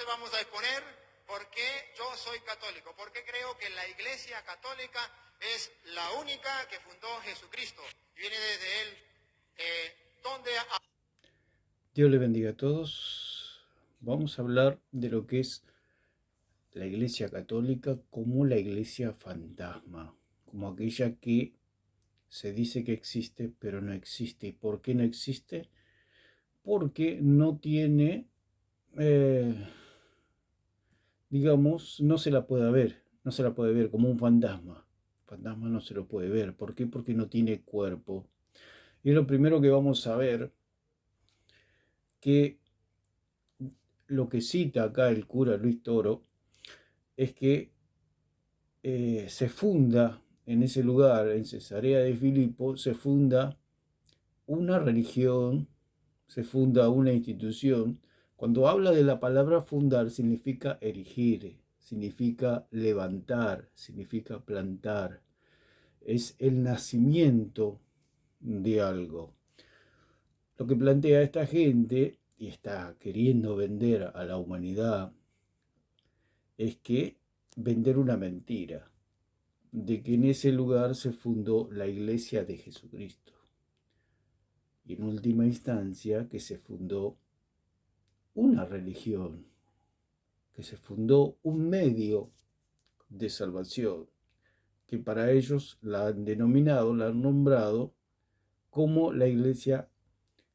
Entonces vamos a exponer por qué yo soy católico, por qué creo que la Iglesia Católica es la única que fundó Jesucristo y viene desde él, donde... Dios le bendiga a todos. Vamos a hablar de lo que es la Iglesia Católica como la Iglesia fantasma, como aquella que se dice que existe, pero no existe. ¿Y por qué no existe? Porque no tiene, digamos, no se la puede ver, no se la puede ver como un fantasma. Fantasma no se lo puede ver. ¿Por qué? Porque no tiene cuerpo. Y es lo primero que vamos a ver, que lo que cita acá el cura Luis Toro es que se funda en ese lugar, en Cesarea de Filipo, se funda una religión, se funda una institución. Cuando habla de la palabra fundar, significa erigir, significa levantar, significa plantar. Es el nacimiento de algo. Lo que plantea esta gente, y está queriendo vender a la humanidad, es que vender una mentira, de que en ese lugar se fundó la Iglesia de Jesucristo. Y en última instancia que se fundó una religión, que se fundó un medio de salvación, que para ellos la han denominado, la han nombrado como la Iglesia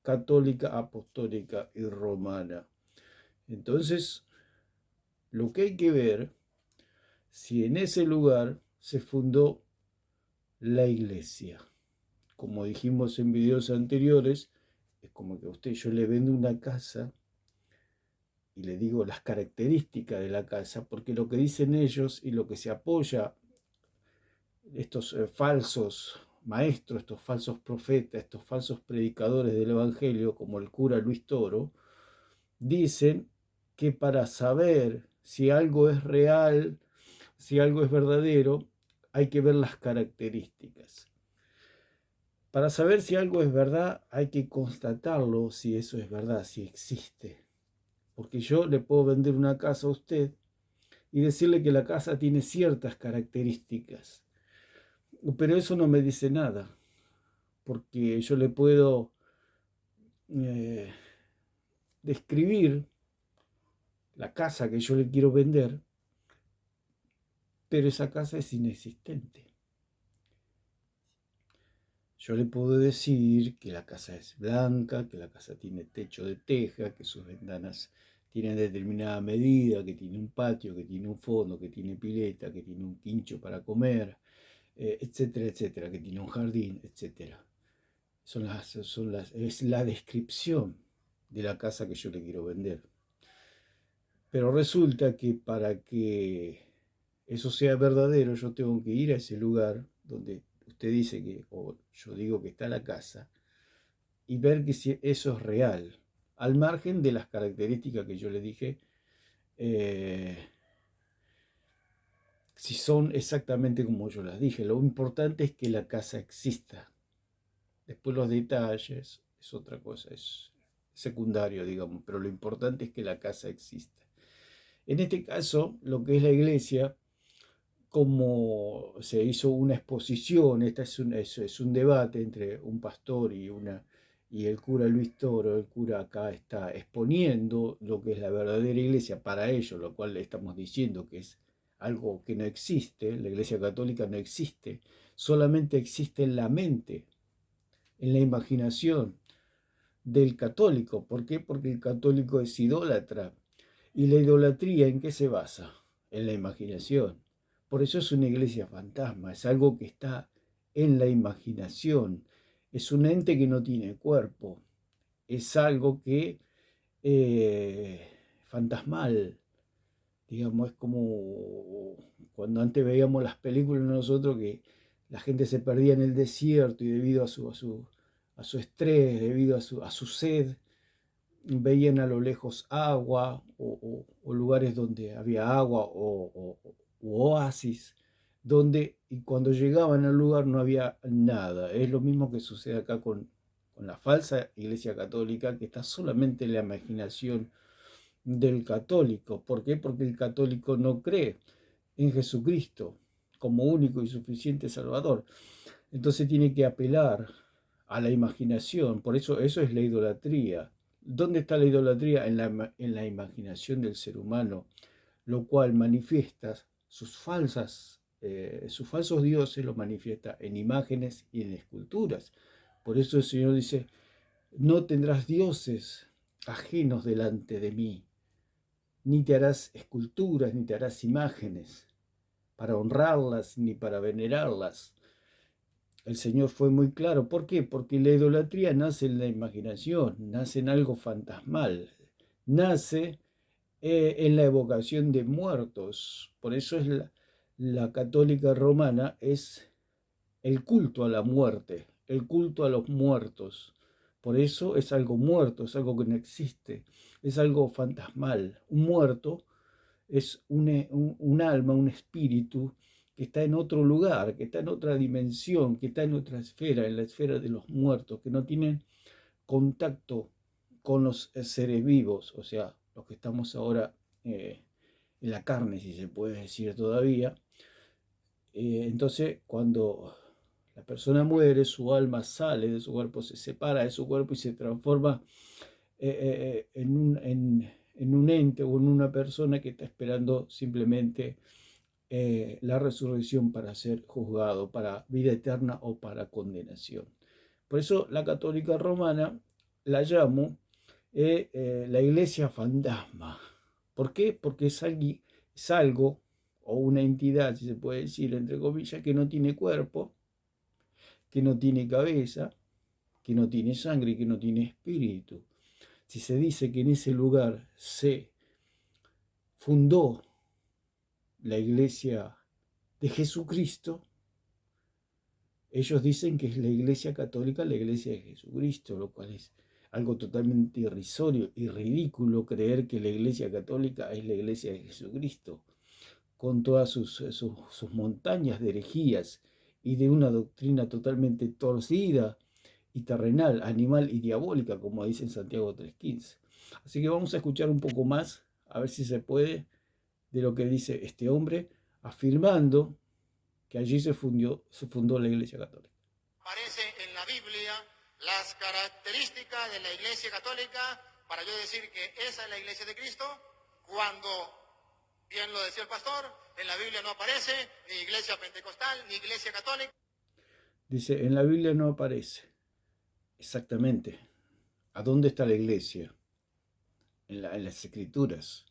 Católica, Apostólica y Romana. Entonces, lo que hay que ver, si en ese lugar se fundó la Iglesia. Como dijimos en videos anteriores, es como que a usted yo le vendo una casa y le digo las características de la casa, porque lo que dicen ellos y lo que se apoya, estos falsos maestros, estos falsos profetas, estos falsos predicadores del Evangelio, como el cura Luis Toro, dicen que para saber si algo es real, si algo es verdadero, hay que ver las características. Para saber si algo es verdad, hay que constatarlo, si eso es verdad, si existe. Porque yo le puedo vender una casa a usted y decirle que la casa tiene ciertas características. Pero eso no me dice nada, porque yo le puedo eh, describir la casa que yo le quiero vender, pero esa casa es inexistente. Yo le puedo decir que la casa es blanca, que la casa tiene techo de teja, que sus ventanas tienen determinada medida, que tiene un patio, que tiene un fondo, que tiene pileta, que tiene un quincho para comer, etcétera, etcétera, que tiene un jardín, etcétera. Es la descripción de la casa que yo le quiero vender. Pero resulta que para que eso sea verdadero, yo tengo que ir a ese lugar donde usted dice que, o yo digo que está la casa, y ver que si eso es real, al margen de las características que yo le dije, eh, si son exactamente como yo las dije. Lo importante es que la casa exista. Después los detalles es otra cosa, es secundario, digamos, pero lo importante es que la casa exista. En este caso, lo que es la iglesia, como se hizo una exposición, esta es un debate entre un pastor y el cura Luis Toro. El cura acá está exponiendo lo que es la verdadera iglesia para ellos, lo cual le estamos diciendo que es algo que no existe. La iglesia católica no existe, solamente existe en la mente, en la imaginación del católico. ¿Por qué? Porque el católico es idólatra. ¿Y la idolatría en qué se basa? En la imaginación. Por eso es una iglesia fantasma, es algo que está en la imaginación, es un ente que no tiene cuerpo, es algo que fantasmal, digamos, es como cuando antes veíamos las películas nosotros que la gente se perdía en el desierto y debido a su estrés, debido a su sed, veían a lo lejos agua o lugares donde había agua o oasis, donde y cuando llegaban al lugar no había nada. Es lo mismo que sucede acá con la falsa iglesia católica, que está solamente en la imaginación del católico. ¿Por qué? Porque el católico no cree en Jesucristo como único y suficiente Salvador. Entonces tiene que apelar a la imaginación. Por eso es la idolatría. ¿Dónde está la idolatría? En la imaginación del ser humano, lo cual manifiesta sus falsos dioses, los manifiesta en imágenes y en esculturas. Por eso el Señor dice, no tendrás dioses ajenos delante de mí, ni te harás esculturas, ni te harás imágenes para honrarlas, ni para venerarlas. El Señor fue muy claro. ¿Por qué? Porque la idolatría nace en la imaginación, nace en algo fantasmal, nace en la evocación de muertos. Por eso es la católica romana es el culto a la muerte, el culto a los muertos. Por eso es algo muerto, es algo que no existe, es algo fantasmal. Un muerto es un alma, un espíritu que está en otro lugar, que está en otra dimensión, que está en otra esfera, en la esfera de los muertos, que no tienen contacto con los seres vivos, o sea, los que estamos ahora en la carne, si se puede decir todavía. Entonces, cuando la persona muere, su alma sale de su cuerpo, se separa de su cuerpo y se transforma en un ente o en una persona que está esperando simplemente la resurrección para ser juzgado, para vida eterna o para condenación. Por eso la católica romana la llamo la iglesia fantasma. ¿Por qué? Porque es algo o una entidad, si se puede decir, entre comillas, que no tiene cuerpo, que no tiene cabeza, que no tiene sangre y que no tiene espíritu. Si se dice que en ese lugar se fundó la iglesia de Jesucristo, ellos dicen que es la iglesia católica, la iglesia de Jesucristo, lo cual es algo totalmente irrisorio y ridículo creer que la iglesia católica es la iglesia de Jesucristo, con todas sus montañas de herejías y de una doctrina totalmente torcida y terrenal, animal y diabólica, como dice en Santiago 3:15. Así que vamos a escuchar un poco más, a ver si se puede, de lo que dice este hombre, afirmando que allí se fundó la Iglesia Católica. Aparece en la Biblia las características de la Iglesia Católica para yo decir que esa es la Iglesia de Cristo, cuando, bien lo decía el pastor, en la Biblia no aparece ni Iglesia Pentecostal ni Iglesia Católica. Dice, en la Biblia no aparece exactamente a dónde está la Iglesia, en las Escrituras.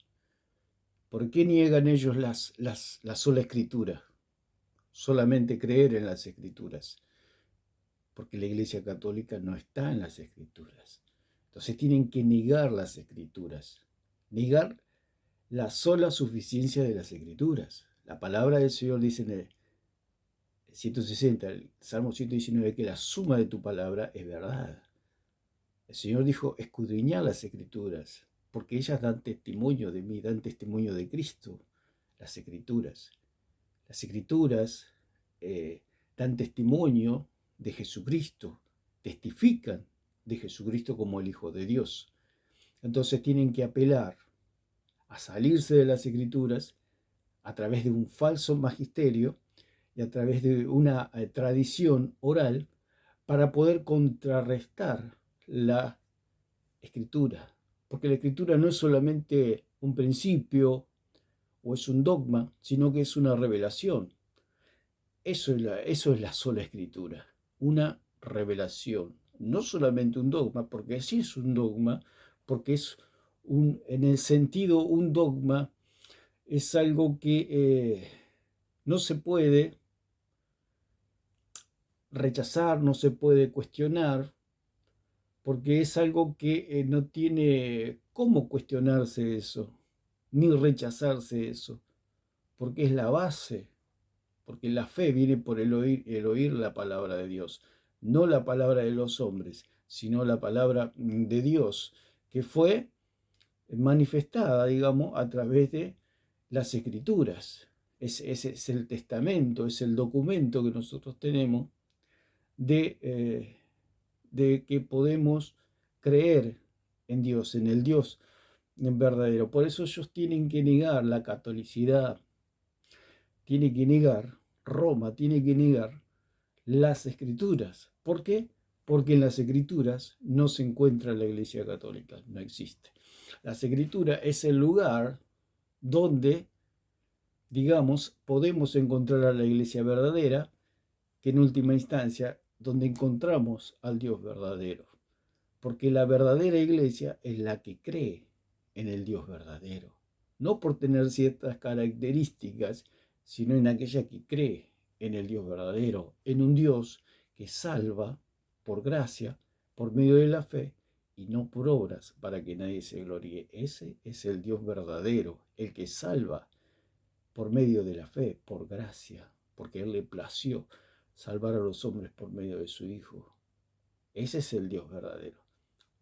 ¿Por qué niegan ellos la sola Escritura? Solamente creer en las Escrituras. Porque la Iglesia Católica no está en las Escrituras. Entonces tienen que negar las Escrituras, negar la sola suficiencia de las Escrituras. La palabra del Señor dice en el 160, el Salmo 119, que la suma de tu palabra es verdad. El Señor dijo, escudriñad las Escrituras, porque ellas dan testimonio de mí, dan testimonio de Cristo, las Escrituras. Las Escrituras dan testimonio de Jesucristo, testifican de Jesucristo como el Hijo de Dios. Entonces tienen que apelar a salirse de las Escrituras a través de un falso magisterio y a través de una tradición oral para poder contrarrestar la Escritura. Porque la Escritura no es solamente un principio o es un dogma, sino que es una revelación. Eso es la sola Escritura, una revelación, no solamente un dogma, porque sí es un dogma, porque es en el sentido, un dogma es algo que no se puede rechazar, no se puede cuestionar, porque es algo que no tiene cómo cuestionarse eso, ni rechazarse eso, porque es la base, porque la fe viene por el oír la palabra de Dios, no la palabra de los hombres, sino la palabra de Dios, que fue manifestada, digamos, a través de las Escrituras. Ese es el testamento, es el documento que nosotros tenemos de que podemos creer en Dios, en el Dios verdadero. Por eso ellos tienen que negar la catolicidad, tiene que negar, Roma tiene que negar las escrituras. ¿Por qué? Porque en las escrituras no se encuentra la Iglesia Católica, no existe. Las escrituras es el lugar donde, digamos, podemos encontrar a la Iglesia verdadera, que en última instancia, donde encontramos al Dios verdadero. Porque la verdadera Iglesia es la que cree en el Dios verdadero. No por tener ciertas características, sino en aquella que cree en el Dios verdadero, en un Dios que salva por gracia, por medio de la fe, y no por obras para que nadie se gloríe. Ese es el Dios verdadero, el que salva por medio de la fe, por gracia, porque Él le plació salvar a los hombres por medio de su Hijo. Ese es el Dios verdadero.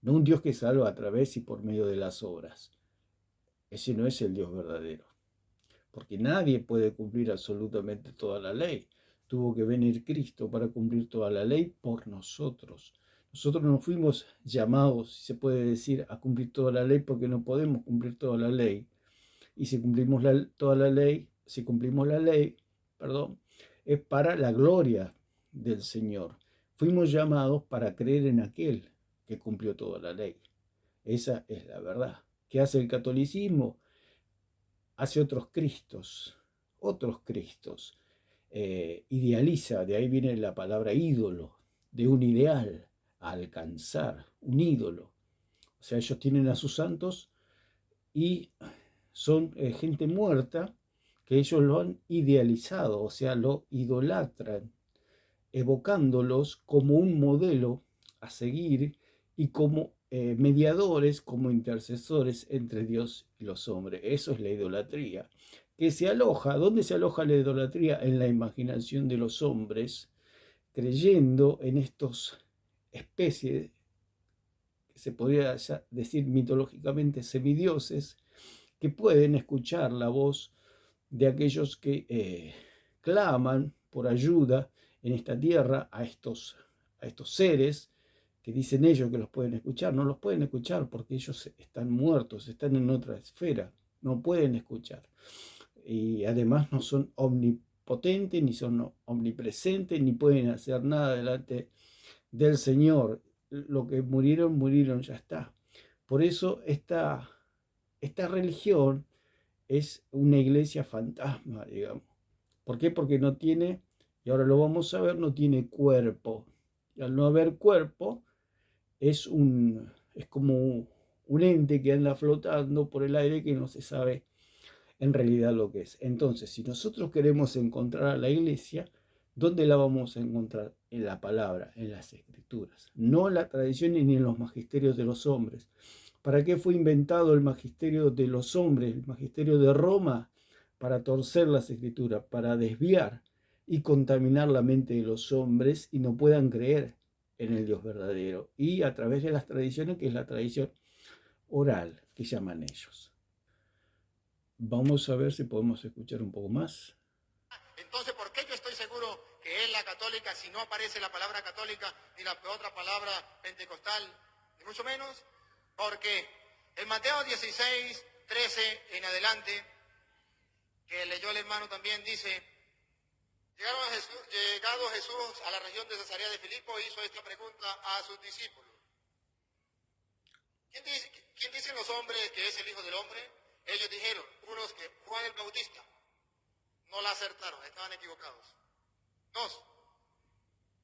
No un Dios que salva a través y por medio de las obras. Ese no es el Dios verdadero. Porque nadie puede cumplir absolutamente toda la ley. Tuvo que venir Cristo para cumplir toda la ley por nosotros. Nosotros no fuimos llamados, si se puede decir, a cumplir toda la ley porque no podemos cumplir toda la ley. Y si cumplimos toda la ley, si cumplimos la ley, perdón, es para la gloria del Señor. Fuimos llamados para creer en aquel que cumplió toda la ley. Esa es la verdad. ¿Qué hace el catolicismo? Hace otros Cristos, idealiza, de ahí viene la palabra ídolo, de un ideal a alcanzar, un ídolo. O sea, ellos tienen a sus santos y son gente muerta que ellos lo han idealizado, o sea, lo idolatran, evocándolos como un modelo a seguir y como mediadores, como intercesores entre Dios y los hombres. Eso es la idolatría. Que se aloja, ¿dónde se aloja la idolatría? En la imaginación de los hombres, creyendo en estos especies, que se podría decir mitológicamente semidioses, que pueden escuchar la voz de aquellos que claman por ayuda en esta tierra a estos seres que dicen ellos que los pueden escuchar. No los pueden escuchar porque ellos están muertos, están en otra esfera, no pueden escuchar. Y además no son omnipotentes, ni son omnipresentes, ni pueden hacer nada delante del Señor. Lo que murieron, murieron, ya está. Por eso esta religión es una iglesia fantasma, digamos. ¿Por qué? Porque no tiene, y ahora lo vamos a ver, no tiene cuerpo. Y al no haber cuerpo, es como un ente que anda flotando por el aire que no se sabe en realidad lo que es. Entonces, si nosotros queremos encontrar a la iglesia, ¿dónde la vamos a encontrar? En la palabra, en las escrituras. No en la tradición ni en los magisterios de los hombres. ¿Para qué fue inventado el magisterio de los hombres, el magisterio de Roma? Para torcer las escrituras, para desviar y contaminar la mente de los hombres y no puedan creer en el Dios verdadero. Y a través de las tradiciones, que es la tradición oral, que llaman ellos. Vamos a ver si podemos escuchar un poco más. Entonces, ¿por qué yo estoy seguro que es la católica si no aparece la palabra católica ni la otra palabra pentecostal, ni mucho menos? Porque en Mateo 16, 13 en adelante, que leyó el hermano también, dice: llegado Jesús a la región de Cesarea de Filipo, hizo esta pregunta a sus discípulos: ¿Quién dicen los hombres que es el Hijo del Hombre? Ellos dijeron, unos que Juan el Bautista. No la acertaron, estaban equivocados. Dos,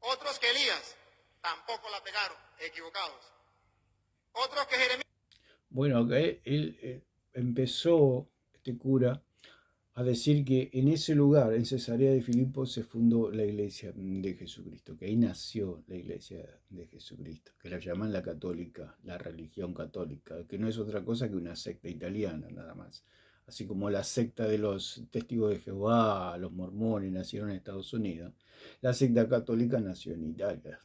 otros que Elías, tampoco la pegaron, equivocados. Otros que Jeremías. Bueno, acá él empezó, este cura, a decir que en ese lugar, en Cesarea de Filipo, se fundó la iglesia de Jesucristo, que ahí nació la iglesia de Jesucristo, que la llaman la católica, la religión católica, que no es otra cosa que una secta italiana nada más. Así como la secta de los testigos de Jehová, los mormones nacieron en Estados Unidos, la secta católica nació en Italia.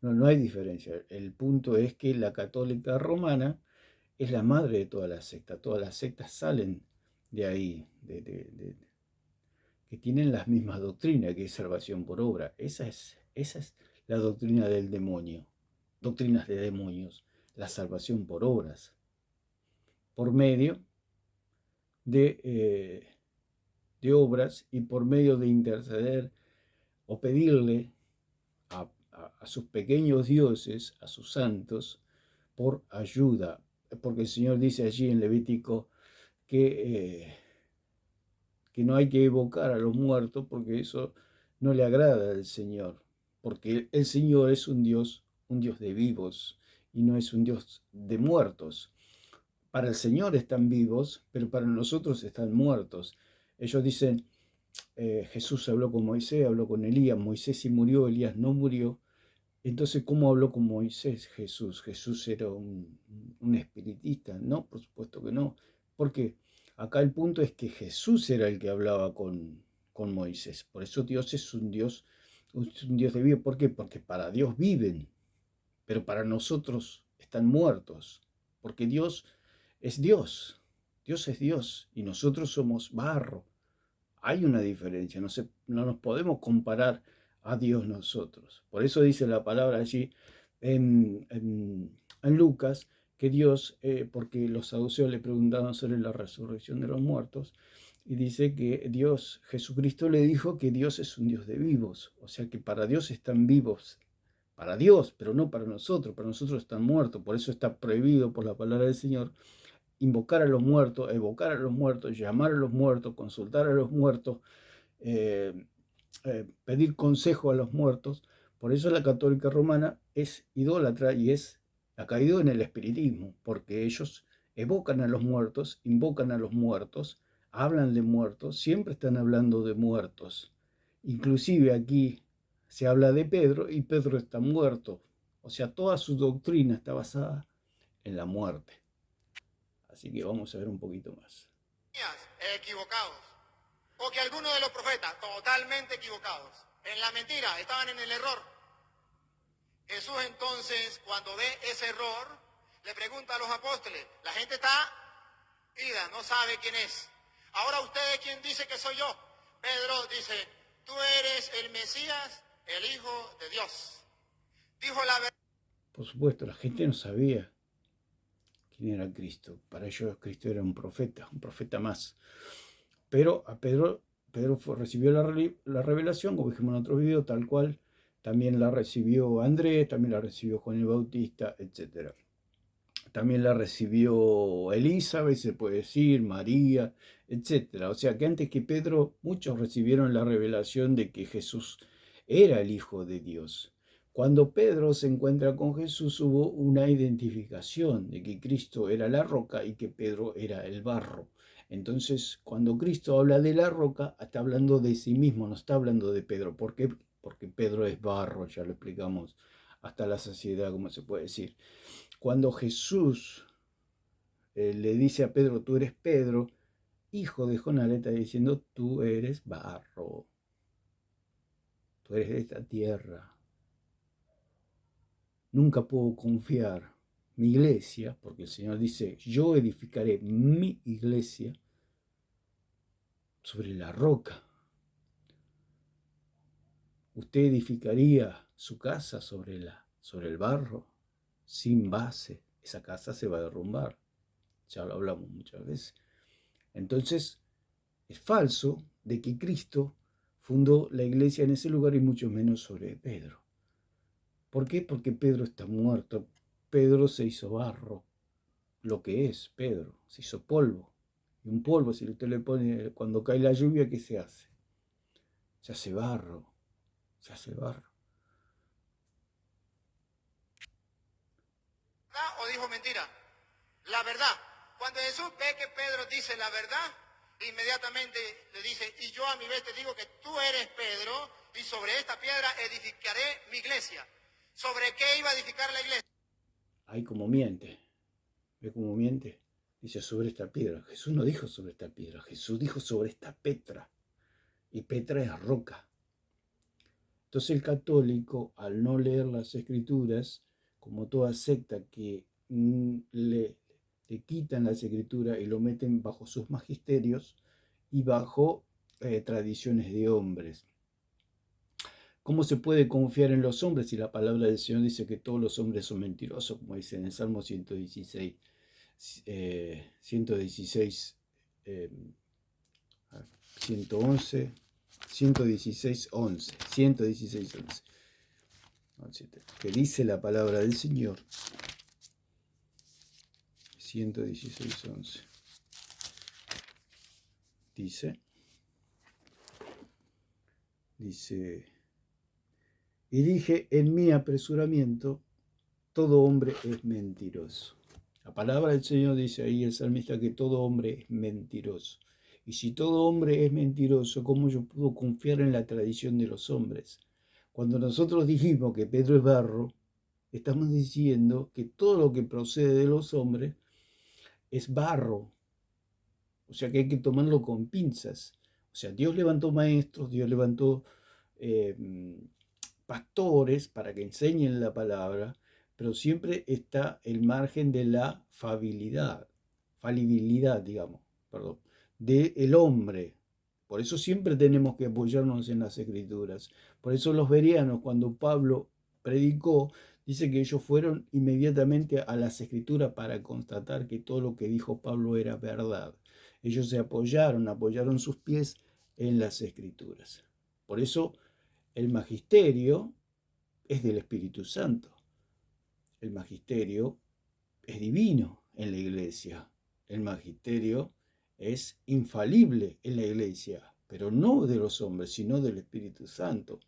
No hay diferencia. El punto es que la católica romana es la madre de todas las sectas salen de ahí, que tienen las mismas doctrinas, que es salvación por obra. Esa es la doctrina del demonio, doctrinas de demonios, la salvación por obras. por medio de obras y por medio de interceder o pedirle a sus pequeños dioses, a sus santos, por ayuda. Porque el Señor dice allí en Levítico que no hay que evocar a los muertos porque eso no le agrada al Señor. Porque el Señor es un Dios de vivos y no es un Dios de muertos. Para el Señor están vivos, pero para nosotros están muertos. Ellos dicen, Jesús habló con Moisés, habló con Elías, Moisés sí murió, Elías no murió. Entonces, ¿cómo habló con Moisés Jesús? Jesús era un espiritista. No, por supuesto que no. ¿Por qué? Acá el punto es que Jesús era el que hablaba con Moisés. Por eso Dios es un Dios de vida. ¿Por qué? Porque para Dios viven, pero para nosotros están muertos. Porque Dios es Dios. Dios es Dios y nosotros somos barro. Hay una diferencia, no nos podemos comparar a Dios nosotros. Por eso dice la palabra allí en Lucas que Dios, porque los saduceos le preguntaban sobre la resurrección de los muertos, y dice que Dios, Jesucristo le dijo que Dios es un Dios de vivos, o sea que para Dios están vivos, para Dios, pero no para nosotros están muertos, por eso está prohibido por la palabra del Señor invocar a los muertos, evocar a los muertos, llamar a los muertos, consultar a los muertos, pedir consejo a los muertos. Por eso la católica romana es idólatra y ha caído en el espiritismo, porque ellos evocan a los muertos, invocan a los muertos, hablan de muertos, siempre están hablando de muertos. Inclusive aquí se habla de Pedro y Pedro está muerto. O sea, toda su doctrina está basada en la muerte. Así que vamos a ver un poquito más. Equivocados. O que algunos de los profetas, totalmente equivocados, en la mentira, estaban en el error. Jesús entonces, cuando ve ese error, le pregunta a los apóstoles, la gente está ida, no sabe quién es. Ahora ustedes, ¿quién dice que soy yo? Pedro dice, tú eres el Mesías, el Hijo de Dios. Dijo la verdad. Por supuesto, la gente no sabía quién era Cristo. Para ellos Cristo era un profeta más. Pero a Pedro recibió la revelación, como dijimos en otro video, tal cual. También la recibió Andrés, también la recibió Juan el Bautista, etc. También la recibió Elizabeth, se puede decir, María, etc. O sea que antes que Pedro, muchos recibieron la revelación de que Jesús era el Hijo de Dios. Cuando Pedro se encuentra con Jesús hubo una identificación de que Cristo era la roca y que Pedro era el barro. Entonces, cuando Cristo habla de la roca, está hablando de sí mismo, no está hablando de Pedro. ¿Por qué? Porque Pedro es barro, ya lo explicamos hasta la saciedad, como se puede decir. Cuando Jesús le dice a Pedro, tú eres Pedro, hijo de Jonás, le está diciendo, tú eres barro, tú eres de esta tierra. Nunca puedo confiar mi iglesia, porque el Señor dice, yo edificaré mi iglesia sobre la roca. Usted edificaría su casa sobre el barro, sin base. Esa casa se va a derrumbar. Ya lo hablamos muchas veces. Entonces, es falso de que Cristo fundó la iglesia en ese lugar y mucho menos sobre Pedro. ¿Por qué? Porque Pedro está muerto. Pedro se hizo barro. Lo que es Pedro, se hizo polvo. Y un polvo, si usted le pone, cuando cae la lluvia, ¿qué se hace? Se hace barro. Se hace barro. ¿O dijo mentira? La verdad. Cuando Jesús ve que Pedro dice la verdad, inmediatamente le dice, y yo a mi vez te digo que tú eres Pedro, y sobre esta piedra edificaré mi iglesia. ¿Sobre qué iba a edificar la iglesia? Ahí como miente. ¿Ve cómo miente? Dice sobre esta piedra. Jesús no dijo sobre esta piedra. Jesús dijo sobre esta Petra. Y Petra es roca. Entonces el católico, al no leer las escrituras, como toda secta que le quitan las escrituras y lo meten bajo sus magisterios y bajo tradiciones de hombres. ¿Cómo se puede confiar en los hombres si la palabra del Señor dice que todos los hombres son mentirosos, como dice en el Salmo 116? 116, 111, 116, 11, 116, 11. Que dice la palabra del Señor. 116, 11. Dice, y dije en mi apresuramiento, todo hombre es mentiroso. La palabra del Señor dice ahí el salmista que todo hombre es mentiroso. Y si todo hombre es mentiroso, ¿cómo yo puedo confiar en la tradición de los hombres? Cuando nosotros dijimos que Pedro es barro, estamos diciendo que todo lo que procede de los hombres es barro. O sea que hay que tomarlo con pinzas. O sea, Dios levantó maestros, Dios levantó pastores para que enseñen la palabra, pero siempre está el margen de la falibilidad, digamos, perdón, del hombre. Por eso siempre tenemos que apoyarnos en las escrituras. Por eso los bereanos, cuando Pablo predicó, dice que ellos fueron inmediatamente a las escrituras para constatar que todo lo que dijo Pablo era verdad. Ellos se apoyaron sus pies en las escrituras. Por eso el magisterio es del Espíritu Santo. El magisterio es divino en la iglesia. El magisterio es infalible en la iglesia, pero no de los hombres, sino del Espíritu Santo.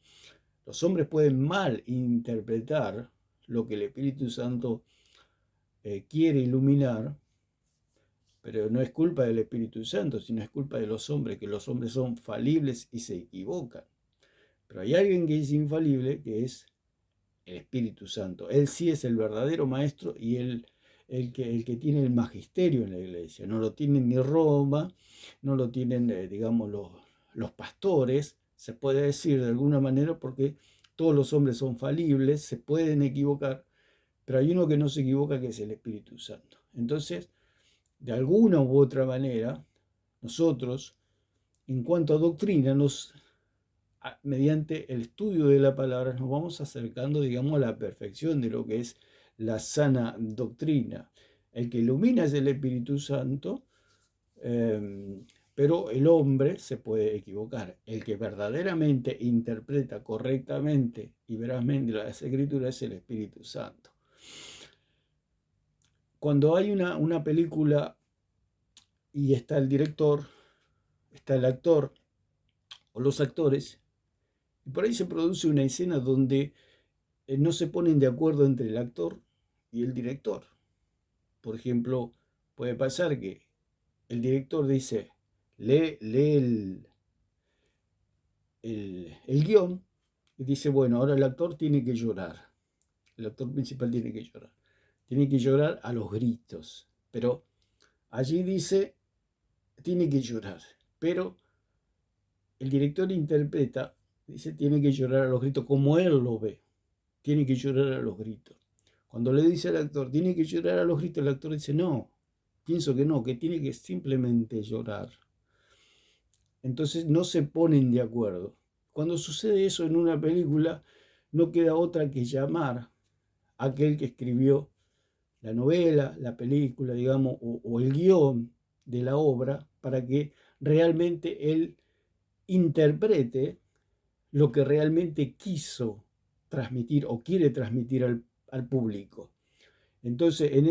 Los hombres pueden mal interpretar lo que el Espíritu Santo quiere iluminar, pero no es culpa del Espíritu Santo, sino es culpa de los hombres, que los hombres son falibles y se equivocan. Pero hay alguien que es infalible, que es el Espíritu Santo. Él sí es el verdadero maestro y el que tiene el magisterio en la iglesia. No lo tienen ni Roma, no lo tienen, digamos, los pastores, se puede decir de alguna manera, porque todos los hombres son falibles, se pueden equivocar, pero hay uno que no se equivoca, que es el Espíritu Santo. Entonces, de alguna u otra manera, nosotros, en cuanto a doctrina, mediante el estudio de la palabra, nos vamos acercando, digamos, a la perfección de lo que es la sana doctrina. El que ilumina es el Espíritu Santo, pero el hombre se puede equivocar. El que verdaderamente interpreta correctamente y verazmente las Escrituras es el Espíritu Santo. Cuando hay una película y está el director, está el actor o los actores, y por ahí se produce una escena donde no se ponen de acuerdo entre el actor y el director. Por ejemplo, puede pasar que el director dice, lee el guión y dice, bueno, ahora el actor tiene que llorar. El actor principal tiene que llorar. Tiene que llorar a los gritos. Pero allí dice, tiene que llorar. Pero el director interpreta, dice, tiene que llorar a los gritos como él lo ve. Tiene que llorar a los gritos. Cuando le dice al actor, tiene que llorar a los gritos, el actor dice, no, pienso que no, que tiene que simplemente llorar. Entonces no se ponen de acuerdo. Cuando sucede eso en una película, no queda otra que llamar a aquel que escribió la novela, la película, digamos, o el guión de la obra, para que realmente él interprete lo que realmente quiso transmitir o quiere transmitir al público. Entonces, en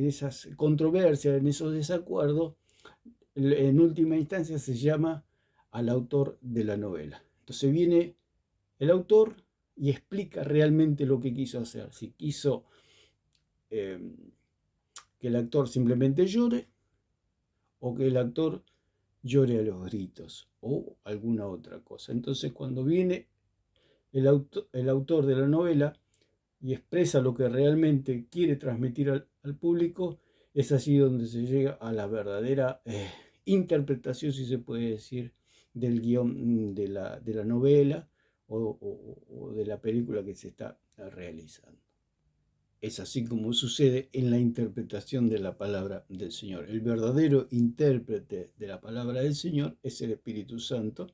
esas controversias, en esos desacuerdos, en última instancia se llama al autor de la novela. Entonces viene el autor y explica realmente lo que quiso hacer. Si quiso que el actor simplemente llore o que el actor llore a los gritos o alguna otra cosa. Entonces, cuando viene el autor de la novela y expresa lo que realmente quiere transmitir al público, es así donde se llega a la verdadera interpretación, si se puede decir, del guión de la novela o de la película que se está realizando. Es así como sucede en la interpretación de la palabra del Señor. El verdadero intérprete de la palabra del Señor es el Espíritu Santo,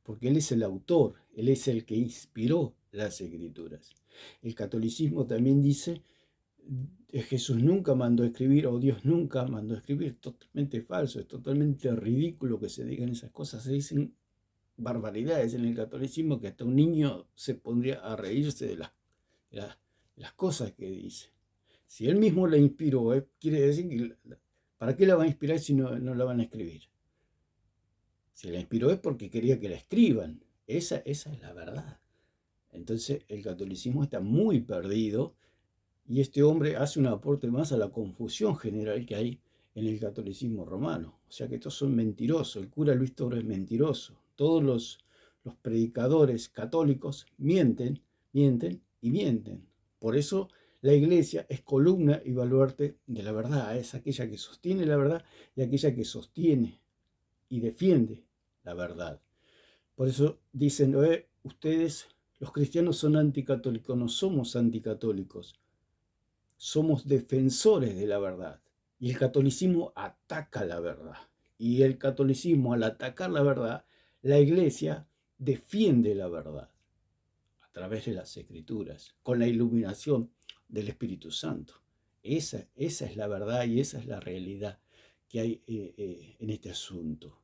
porque Él es el autor, Él es el que inspiró las Escrituras. El catolicismo también dice Jesús nunca mandó a escribir o Dios nunca mandó a escribir. Totalmente falso, es totalmente ridículo que se digan esas cosas. Se dicen barbaridades en el catolicismo que hasta un niño se pondría a reírse de las cosas que dice. Si él mismo la inspiró, quiere decir que ¿para qué la va a inspirar si no la van a escribir? Si la inspiró es porque quería que la escriban. Esa es la verdad. Entonces el catolicismo está muy perdido y este hombre hace un aporte más a la confusión general que hay en el catolicismo romano. O sea que estos son mentirosos. El cura Luis Toro es mentiroso. Todos los predicadores católicos mienten, mienten y mienten. Por eso la iglesia es columna y baluarte de la verdad. Es aquella que sostiene la verdad y aquella que sostiene y defiende la verdad. Por eso dicen, ustedes, los cristianos, son anticatólicos. No somos anticatólicos. Somos defensores de la verdad. Y el catolicismo ataca la verdad. Y el catolicismo, al atacar la verdad, la iglesia defiende la verdad a través de las escrituras, con la iluminación del Espíritu Santo. Esa es la verdad y esa es la realidad que hay en este asunto.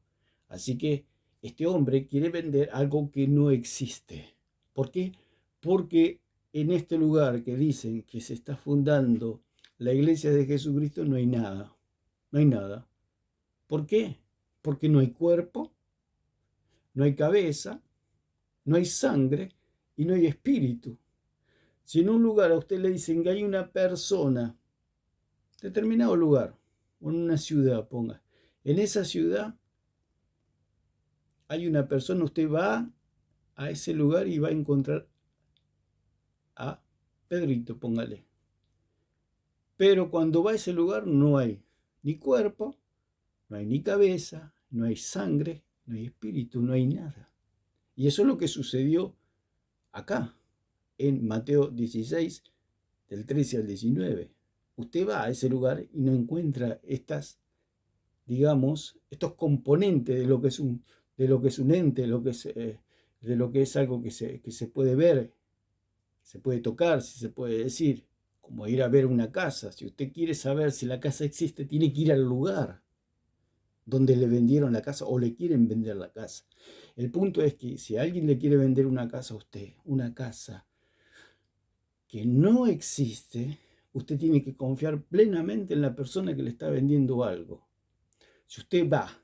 Así que este hombre quiere vender algo que no existe. ¿Por qué? Porque en este lugar que dicen que se está fundando la iglesia de Jesucristo no hay nada. No hay nada. ¿Por qué? Porque no hay cuerpo, no hay cabeza, no hay sangre y no hay espíritu. Si en un lugar a usted le dicen que hay una persona, determinado lugar, o en una ciudad, ponga, en esa ciudad hay una persona, usted va a ese lugar y va a encontrar a Pedrito, póngale. Pero cuando va a ese lugar no hay ni cuerpo, no hay ni cabeza, no hay sangre, no hay espíritu, no hay nada. Y eso es lo que sucedió acá, en Mateo 16, del 13 al 19. Usted va a ese lugar y no encuentra estos componentes de lo que es un ente, de lo que es algo que se puede ver, se puede tocar, si se puede decir, como ir a ver una casa. Si usted quiere saber si la casa existe, tiene que ir al lugar donde le vendieron la casa o le quieren vender la casa. El punto es que si alguien le quiere vender una casa a usted, una casa que no existe, usted tiene que confiar plenamente en la persona que le está vendiendo algo. Si usted va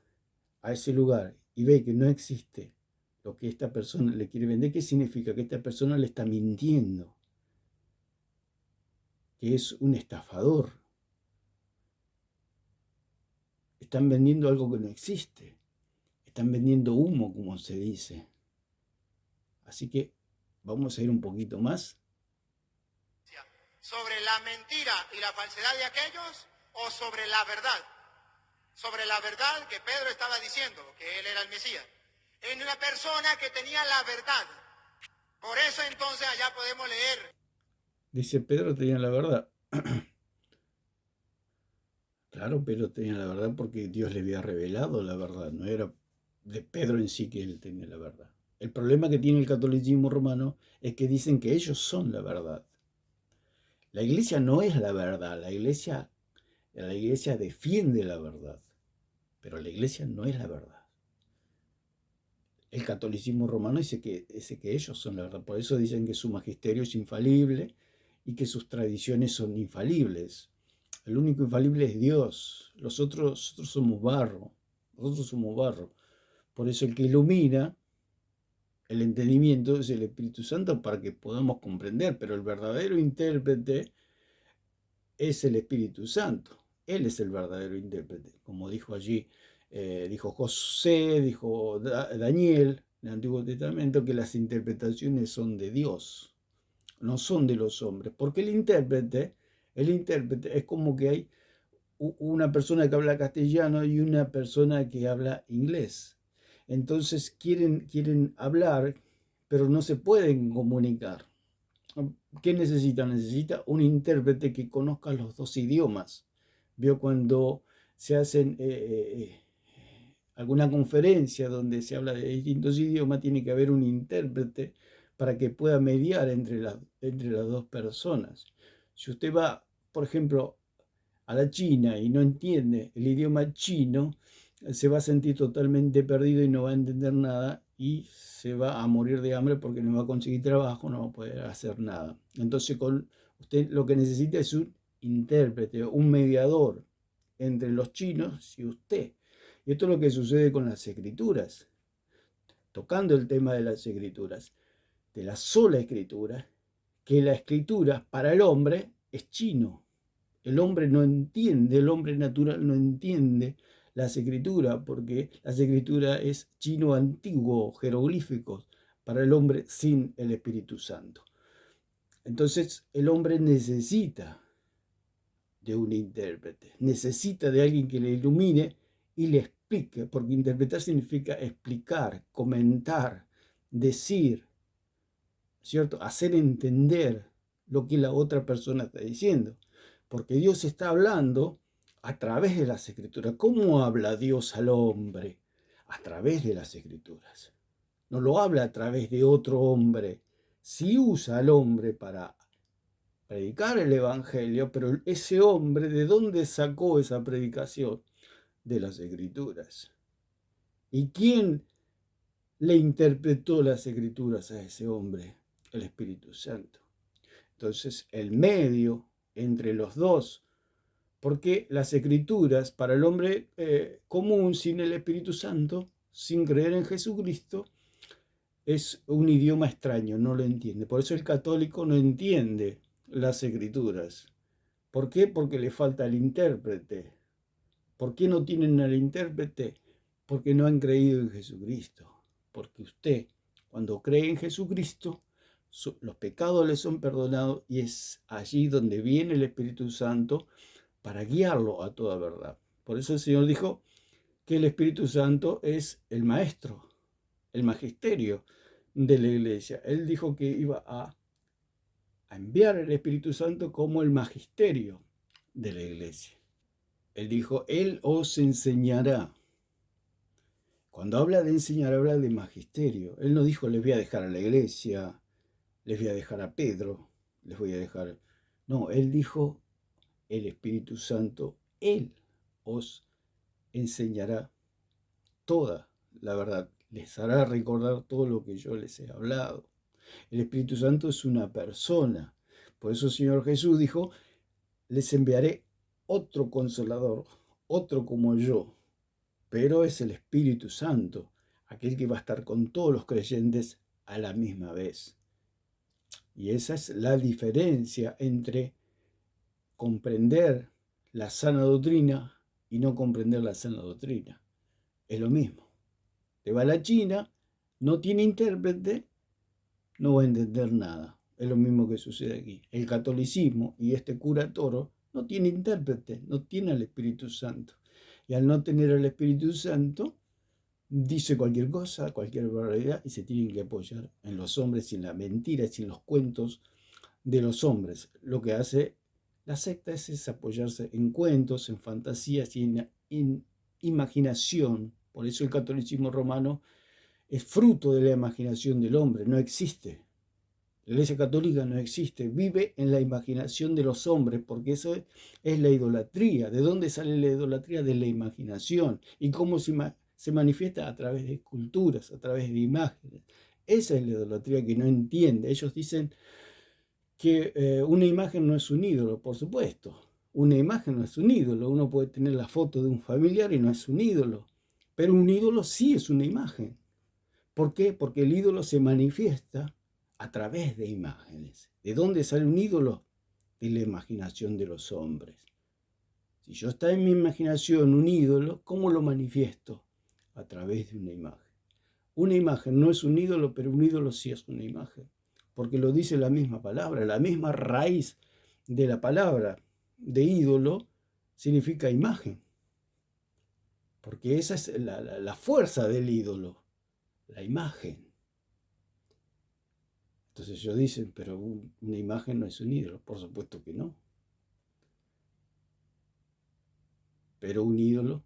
a ese lugar y ve que no existe lo que esta persona le quiere vender, ¿qué significa? Que esta persona le está mintiendo, que es un estafador. Están vendiendo algo que no existe. Están vendiendo humo, como se dice. Así que vamos a ir un poquito más. ¿Sobre la mentira y la falsedad de aquellos o sobre la verdad? Sobre la verdad que Pedro estaba diciendo, que él era el Mesías. En una persona que tenía la verdad. Por eso entonces allá podemos leer. Dice, Pedro tenía la verdad. Claro, Pedro tenía la verdad porque Dios le había revelado la verdad. No era de Pedro en sí que él tenía la verdad. El problema que tiene el catolicismo romano es que dicen que ellos son la verdad. La iglesia no es la verdad. La iglesia defiende la verdad. Pero la iglesia no es la verdad. El catolicismo romano dice que ellos son la verdad. Por eso dicen que su magisterio es infalible y que sus tradiciones son infalibles. El único infalible es Dios. Nosotros somos barro. Nosotros somos barro. Por eso el que ilumina el entendimiento es el Espíritu Santo para que podamos comprender. Pero el verdadero intérprete es el Espíritu Santo. Él es el verdadero intérprete. Como dijo allí, dijo José, dijo Daniel en el Antiguo Testamento, que las interpretaciones son de Dios, no son de los hombres. Porque el intérprete es como que hay una persona que habla castellano y una persona que habla inglés. Entonces quieren hablar, pero no se pueden comunicar. ¿Qué necesita? Necesita un intérprete que conozca los dos idiomas. Vio cuando se hacen alguna conferencia donde se habla de distintos idiomas, tiene que haber un intérprete para que pueda mediar entre las dos personas. Si usted va por ejemplo, a la China y no entiende el idioma chino, se va a sentir totalmente perdido y no va a entender nada y se va a morir de hambre porque no va a conseguir trabajo, no va a poder hacer nada. Entonces usted lo que necesita es un intérprete, un mediador entre los chinos y usted. Y esto es lo que sucede con las escrituras. Tocando el tema de las escrituras, de la sola escritura, que la escritura para el hombre es chino. El hombre no entiende, el hombre natural no entiende las escrituras, porque las escrituras es chino antiguo, jeroglíficos, para el hombre sin el Espíritu Santo. Entonces el hombre necesita de un intérprete, necesita de alguien que le ilumine y le explique, porque interpretar significa explicar, comentar, decir, ¿cierto? Hacer entender lo que la otra persona está diciendo. Porque Dios está hablando a través de las escrituras. ¿Cómo habla Dios al hombre? A través de las escrituras. No lo habla a través de otro hombre. Sí usa al hombre para predicar el evangelio, pero ese hombre, ¿de dónde sacó esa predicación? De las escrituras. ¿Y quién le interpretó las escrituras a ese hombre? El Espíritu Santo. Entonces, el medio entre los dos, porque las escrituras para el hombre común, sin el Espíritu Santo, sin creer en Jesucristo, es un idioma extraño, no lo entiende. Por eso el católico no entiende las escrituras. ¿Por qué? Porque le falta el intérprete. ¿Por qué no tienen al intérprete? Porque no han creído en Jesucristo. Porque usted, cuando cree en Jesucristo, los pecados le son perdonados y es allí donde viene el Espíritu Santo para guiarlo a toda verdad. Por eso el Señor dijo que el Espíritu Santo es el maestro, el magisterio de la iglesia. Él dijo que iba a enviar el Espíritu Santo como el magisterio de la iglesia. Él dijo, Él os enseñará. Cuando habla de enseñar, habla de magisterio. Él no dijo, les voy a dejar a la iglesia, les voy a dejar a Pedro, les voy a dejar... No, Él dijo, el Espíritu Santo, Él os enseñará toda la verdad. Les hará recordar todo lo que yo les he hablado. El Espíritu Santo es una persona. Por eso el Señor Jesús dijo, les enviaré otro consolador, otro como yo, pero es el Espíritu Santo, aquel que va a estar con todos los creyentes a la misma vez. Y esa es la diferencia entre comprender la sana doctrina y no comprender la sana doctrina. Es lo mismo. Te va a la China, no tiene intérprete, no va a entender nada. Es lo mismo que sucede aquí. El catolicismo y este cura Toro no tiene intérprete, no tiene al Espíritu Santo. Y al no tener al Espíritu Santo, dice cualquier cosa, cualquier barbaridad, y se tienen que apoyar en los hombres y en las mentiras y en los cuentos de los hombres. Lo que hace la secta es apoyarse en cuentos, en fantasías y en imaginación. Por eso el catolicismo romano es fruto de la imaginación del hombre, no existe. La Iglesia Católica no existe, vive en la imaginación de los hombres, porque eso es la idolatría. ¿De dónde sale la idolatría? De la imaginación. ¿Y cómo se manifiesta? A través de esculturas, a través de imágenes. Esa es la idolatría que no entiende. Ellos dicen que una imagen no es un ídolo, por supuesto. Una imagen no es un ídolo. Uno puede tener la foto de un familiar y no es un ídolo. Pero un ídolo sí es una imagen. ¿Por qué? Porque el ídolo se manifiesta a través de imágenes. ¿De dónde sale un ídolo? De la imaginación de los hombres. Si yo está en mi imaginación un ídolo, ¿cómo lo manifiesto? A través de una imagen. Una imagen no es un ídolo, pero un ídolo sí es una imagen. Porque lo dice la misma palabra, la misma raíz de la palabra de ídolo significa imagen. Porque esa es la fuerza del ídolo, la imagen. Entonces ellos dicen, pero una imagen no es un ídolo. Por supuesto que no. Pero un ídolo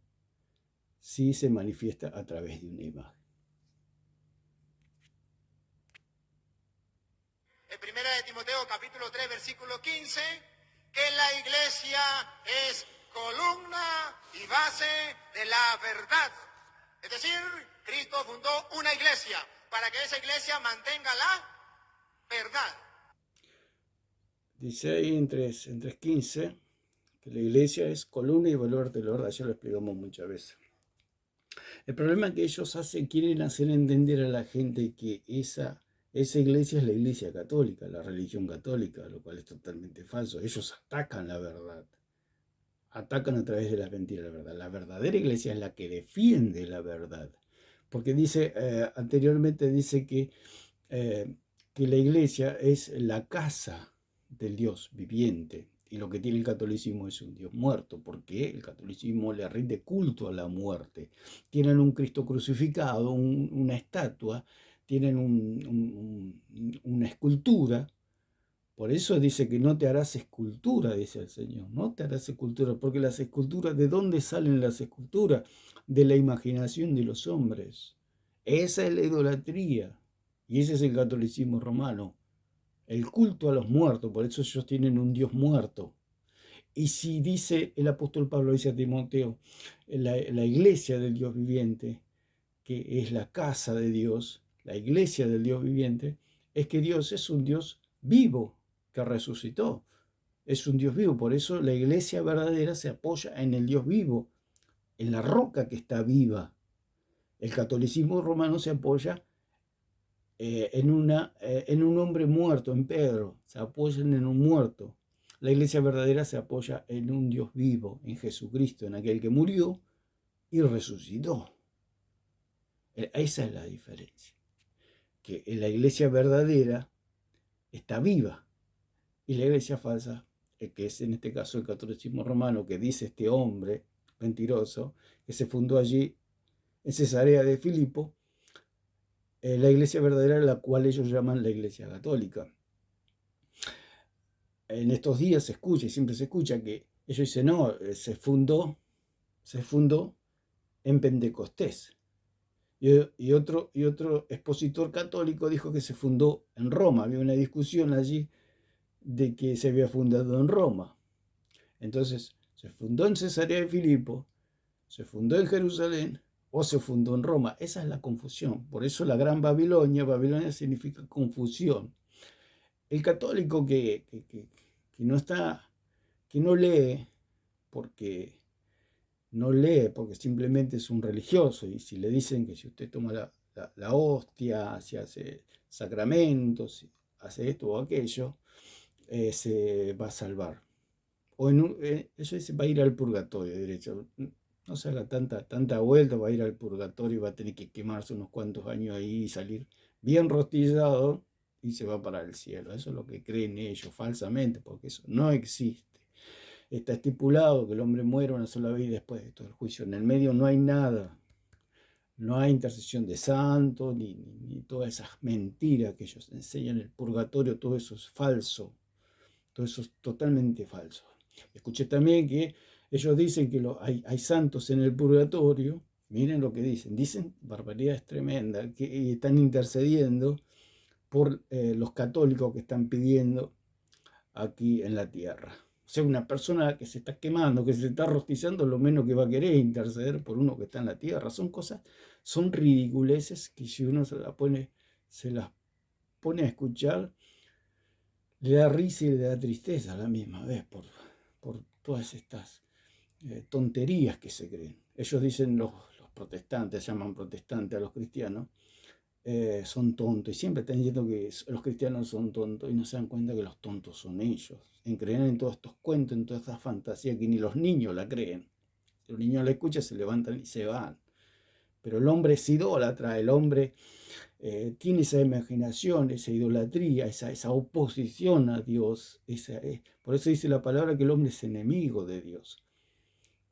sí se manifiesta a través de una imagen. En 1 de Timoteo capítulo 3 versículo 15 que la iglesia es columna y base de la verdad. Es decir, Cristo fundó una iglesia para que esa iglesia mantenga la verdad. Dice ahí en 3.15 que la iglesia es columna y baluarte de la verdad. Ya lo explicamos muchas veces. El problema es que ellos quieren hacer entender a la gente que esa iglesia es la iglesia católica, la religión católica, lo cual es totalmente falso. Ellos atacan la verdad, atacan a través de las mentiras la verdad. La verdadera iglesia es la que defiende la verdad. Porque dice, anteriormente dice que la iglesia es la casa del Dios viviente. Y lo que tiene el catolicismo es un Dios muerto, porque el catolicismo le rinde culto a la muerte. Tienen un Cristo crucificado, una estatua, tienen una escultura. Por eso dice que no te harás escultura, dice el Señor. No te harás escultura, porque las esculturas, ¿de dónde salen las esculturas? De la imaginación de los hombres. Esa es la idolatría. Y ese es el catolicismo romano. El culto a los muertos, por eso ellos tienen un Dios muerto. Y si dice el apóstol Pablo, dice a Timoteo, la iglesia del Dios viviente, que es la casa de Dios, la iglesia del Dios viviente, es que Dios es un Dios vivo que resucitó. Es un Dios vivo, por eso la iglesia verdadera se apoya en el Dios vivo, en la roca que está viva. El catolicismo romano se apoya en un hombre muerto, en Pedro, se apoyan en un muerto. La iglesia verdadera se apoya en un Dios vivo, en Jesucristo, en aquel que murió y resucitó. Esa es la diferencia. Que la iglesia verdadera está viva y la iglesia falsa, que es en este caso el catolicismo romano, que dice este hombre mentiroso, que se fundó allí en Cesarea de Filipo, la iglesia verdadera, la cual ellos llaman la iglesia católica. En estos días se escucha, y siempre se escucha, que ellos dicen, no, se fundó en Pentecostés. Y otro expositor católico dijo que se fundó en Roma. Había una discusión allí de que se había fundado en Roma. Entonces, ¿se fundó en Cesarea de Filipo? ¿Se fundó en Jerusalén? ¿O se fundó en Roma? Esa es la confusión. Por eso la Gran Babilonia, Babilonia significa confusión. El católico que no lee porque simplemente es un religioso, y si le dicen que si usted toma la hostia, si hace sacramentos, si hace esto o aquello, se va a salvar. O eso dice, va a ir al purgatorio, derecho. No se haga tanta vuelta, va a ir al purgatorio y va a tener que quemarse unos cuantos años ahí y salir bien rostizado y se va para el cielo. Eso es lo que creen ellos falsamente, porque eso no existe. Está estipulado que el hombre muere una sola vez y después de todo el juicio. En el medio no hay nada. No hay intercesión de santos, ni todas esas mentiras que ellos enseñan. El purgatorio, todo eso es falso. Todo eso es totalmente falso. Escuché también que ellos dicen que hay santos en el purgatorio. Miren lo que dicen. Dicen barbaridades tremendas, que están intercediendo por los católicos que están pidiendo aquí en la tierra. O sea, una persona que se está quemando, que se está rostizando, lo menos que va a querer es interceder por uno que está en la tierra. Son ridiculeces que si uno se las pone a escuchar, le da risa y le da tristeza a la misma vez por todas estas tonterías que se creen. Ellos dicen, los protestantes, llaman protestantes a los cristianos, son tontos, y siempre están diciendo que los cristianos son tontos y no se dan cuenta que los tontos son ellos, en creer en todos estos cuentos, en toda esta fantasía que ni los niños la creen. Los niños la escuchan, se levantan y se van. Pero el hombre es idólatra, el hombre tiene esa imaginación, esa idolatría, esa oposición a Dios. Por eso dice la palabra que el hombre es enemigo de Dios.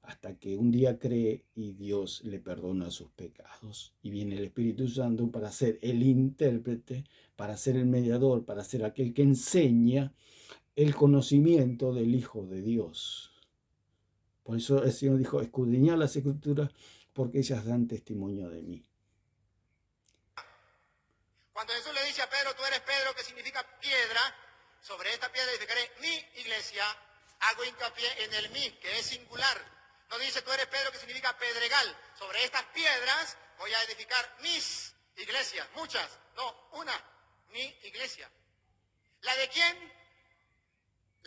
Hasta que un día cree y Dios le perdona sus pecados. Y viene el Espíritu Santo para ser el intérprete, para ser el mediador, para ser aquel que enseña el conocimiento del Hijo de Dios. Por eso el Señor dijo, escudriñad las Escrituras porque ellas dan testimonio de mí. Cuando Jesús le dice a Pedro, tú eres Pedro, que significa piedra, sobre esta piedra edificaré mi iglesia, hago hincapié en el mí, que es singular. No dice tú eres Pedro, que significa pedregal. Sobre estas piedras voy a edificar mis iglesias, muchas, no una, mi iglesia. ¿La de quién?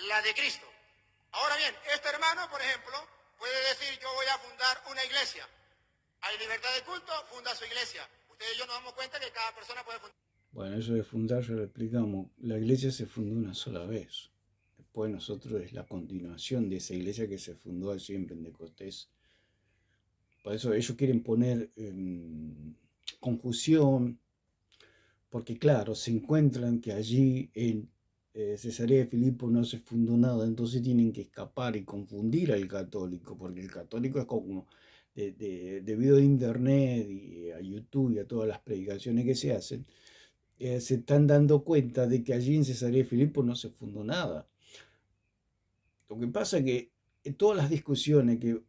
La de Cristo. Ahora bien, este hermano, por ejemplo, puede decir yo voy a fundar una iglesia. Hay libertad de culto, funda su iglesia. Ustedes y yo nos damos cuenta que cada persona puede fundar. Bueno, eso de fundar ya lo explicamos. La iglesia se fundó una sola vez. Después nosotros es la continuación de esa iglesia que se fundó allí en Pentecostés. Por eso ellos quieren poner confusión, porque claro, se encuentran que allí en Cesarea de Filipo no se fundó nada, entonces tienen que escapar y confundir al católico, porque el católico es como, debido a internet y a YouTube y a todas las predicaciones que se hacen, se están dando cuenta de que allí en Cesarea de Filipo no se fundó nada. Lo que pasa es que todas las discusiones que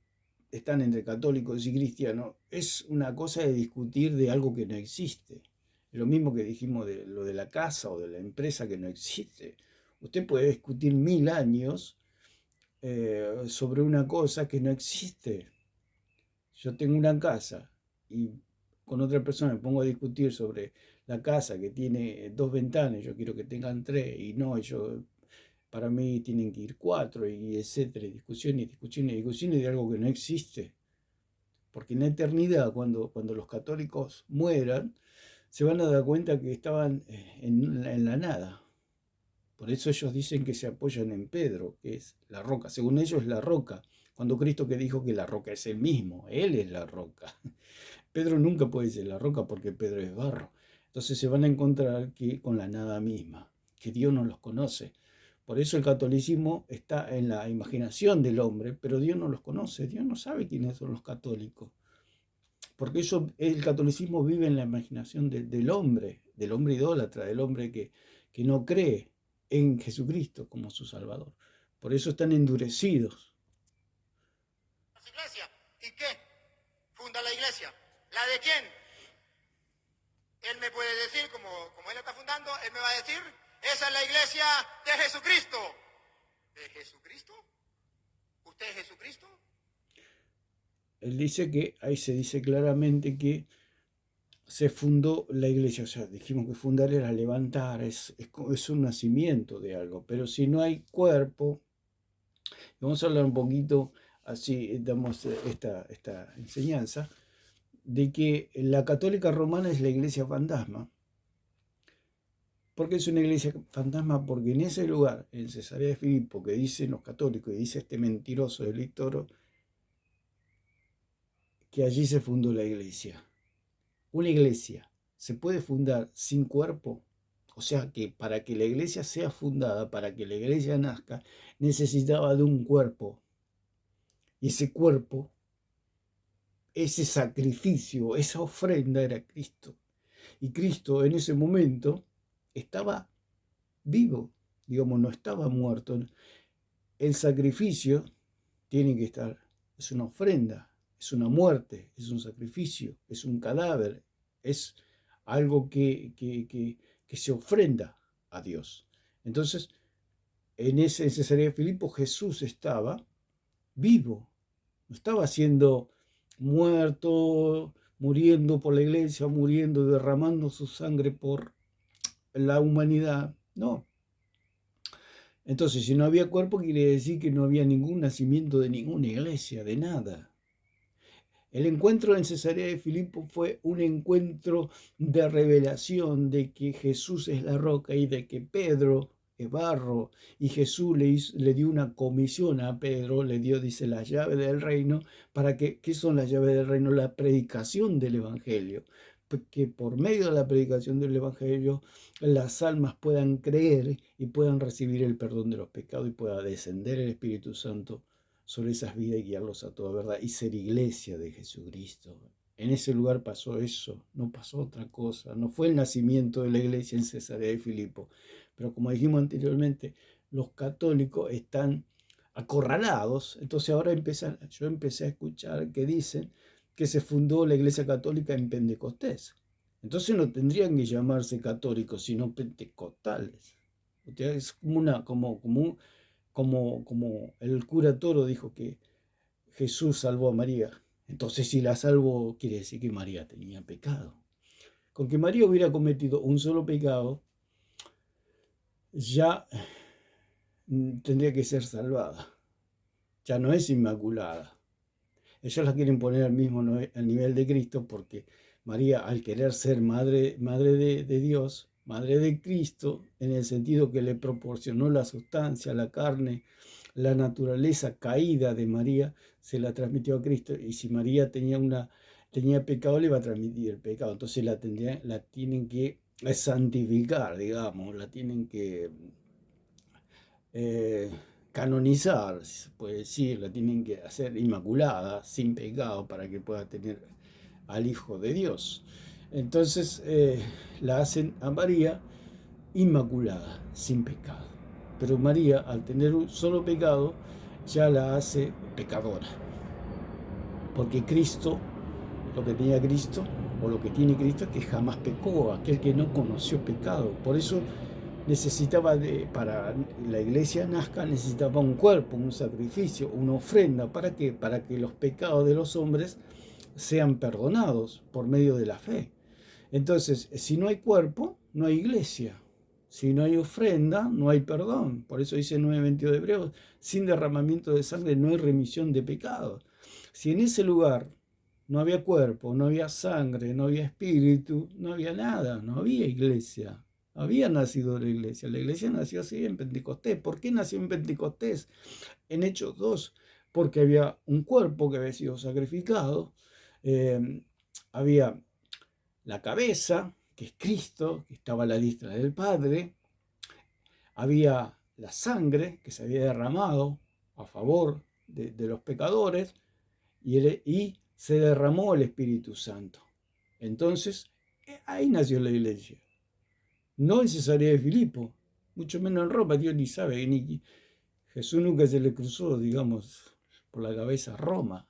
están entre católicos y cristianos es una cosa de discutir de algo que no existe. Lo mismo que dijimos de lo de la casa o de la empresa que no existe. Usted puede discutir 1000 años sobre una cosa que no existe. Yo tengo una casa y con otra persona me pongo a discutir sobre la casa que tiene 2 ventanas, yo quiero que tengan 3 y no, para mí tienen que ir 4 y etcétera, discusiones de algo que no existe. Porque en la eternidad, cuando los católicos mueran, se van a dar cuenta que estaban en la nada. Por eso ellos dicen que se apoyan en Pedro, que es la roca. Según ellos es la roca. Cuando Cristo que dijo que la roca es el mismo, Él es la roca. Pedro nunca puede ser la roca porque Pedro es barro. Entonces se van a encontrar que con la nada misma, que Dios no los conoce. Por eso el catolicismo está en la imaginación del hombre, pero Dios no los conoce. Dios no sabe quiénes son los católicos. Porque el catolicismo vive en la imaginación del hombre idólatra, del hombre que no cree en Jesucristo como su Salvador. Por eso están endurecidos. Iglesia. ¿Y qué? Funda la iglesia. ¿La de quién? Él me puede decir, como él la está fundando, él me va a decir, esa es la iglesia de Jesucristo. ¿De Jesucristo? ¿Usted es Jesucristo? Él dice que, ahí se dice claramente que se fundó la iglesia, o sea, dijimos que fundar era levantar, es un nacimiento de algo, pero si no hay cuerpo, vamos a hablar un poquito, así damos esta enseñanza, de que la católica romana es la iglesia fantasma. ¿Por qué es una iglesia fantasma? Porque en ese lugar, en Cesarea de Filipo, que dicen los católicos, y dice este mentiroso de Líctoro, que allí se fundó la iglesia. Una iglesia se puede fundar sin cuerpo, o sea que para que la iglesia sea fundada, para que la iglesia nazca, necesitaba de un cuerpo. Y ese cuerpo, ese sacrificio, esa ofrenda era Cristo. Y Cristo en ese momento estaba vivo, digamos, no estaba muerto. El sacrificio tiene que estar, es una ofrenda, es una muerte, es un sacrificio, es un cadáver, es algo que se ofrenda a Dios. Entonces, en Cesarea de Filipo Jesús estaba vivo, no estaba siendo muerto, muriendo por la iglesia, muriendo, derramando su sangre por la humanidad, no. Entonces, si no había cuerpo, quiere decir que no había ningún nacimiento de ninguna iglesia, de nada. El encuentro en Cesarea de Filipo fue un encuentro de revelación de que Jesús es la roca y de que Pedro es barro. Y Jesús le dio una comisión a Pedro, le dio, dice, las llaves del reino. ¿Para qué? ¿Qué son las llaves del reino? La predicación del Evangelio. Que por medio de la predicación del Evangelio las almas puedan creer y puedan recibir el perdón de los pecados y pueda descender el Espíritu Santo sobre esas vidas y guiarlos a toda verdad y ser iglesia de Jesucristo. En ese lugar pasó eso, no pasó otra cosa, no fue el nacimiento de la iglesia en Cesarea de Filipo, pero como dijimos anteriormente, los católicos están acorralados, entonces ahora yo empecé a escuchar que dicen que se fundó la iglesia católica en Pentecostés. Entonces no tendrían que llamarse católicos, sino pentecostales. Es como como el cura Toro dijo que Jesús salvó a María. Entonces, si la salvó, quiere decir que María tenía pecado. Con que María hubiera cometido un solo pecado, ya tendría que ser salvada. Ya no es inmaculada. Ellos la quieren poner al nivel de Cristo porque María, al querer ser madre de Dios, madre de Cristo, en el sentido que le proporcionó la sustancia, la carne, la naturaleza caída de María, se la transmitió a Cristo. Y si María tenía pecado, le iba a transmitir el pecado. Entonces la tienen que santificar, digamos, la tienen que canonizar, se puede decir, la tienen que hacer inmaculada, sin pecado, para que pueda tener al Hijo de Dios. Entonces la hacen a María inmaculada, sin pecado. Pero María, al tener un solo pecado, ya la hace pecadora. Porque Cristo, lo que tenía Cristo, o lo que tiene Cristo, es que jamás pecó, aquel que no conoció pecado. Por eso necesitaba, para la iglesia nazca, necesitaba un cuerpo, un sacrificio, una ofrenda. ¿Para qué? Para que los pecados de los hombres sean perdonados por medio de la fe. Entonces, si no hay cuerpo, no hay iglesia. Si no hay ofrenda, no hay perdón. Por eso dice 9:22 de Hebreos, sin derramamiento de sangre no hay remisión de pecados. Si en ese lugar no había cuerpo, no había sangre, no había espíritu, no había nada, no había iglesia. Había nacido la iglesia. La iglesia nació así en Pentecostés. ¿Por qué nació en Pentecostés? En Hechos 2, porque había un cuerpo que había sido sacrificado, había la cabeza, que es Cristo, que estaba a la diestra del Padre, había la sangre que se había derramado a favor de los pecadores, y se derramó el Espíritu Santo. Entonces, ahí nació la iglesia. No en Cesarea de Filipo, mucho menos en Roma. Dios ni sabe, Jesús nunca se le cruzó, digamos, por la cabeza Roma.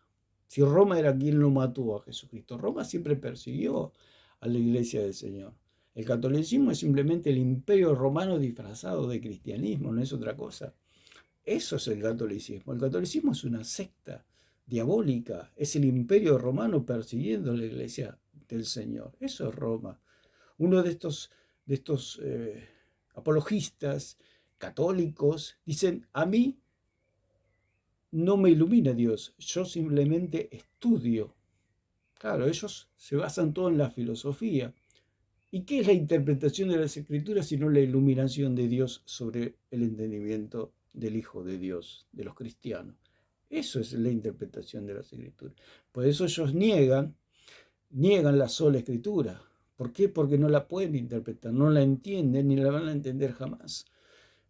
Si Roma era quien lo mató a Jesucristo, Roma siempre persiguió a la iglesia del Señor. El catolicismo es simplemente el imperio romano disfrazado de cristianismo, no es otra cosa. Eso es el catolicismo. El catolicismo es una secta diabólica, es el imperio romano persiguiendo a la iglesia del Señor. Eso es Roma. Uno de estos apologistas católicos dicen: a mí no me ilumina Dios, yo simplemente estudio. Claro, ellos se basan todo en la filosofía. ¿Y qué es la interpretación de las Escrituras sino la iluminación de Dios sobre el entendimiento del Hijo de Dios, de los cristianos? Eso es la interpretación de las Escrituras. Por eso ellos niegan la sola Escritura. ¿Por qué? Porque no la pueden interpretar, no la entienden ni la van a entender jamás.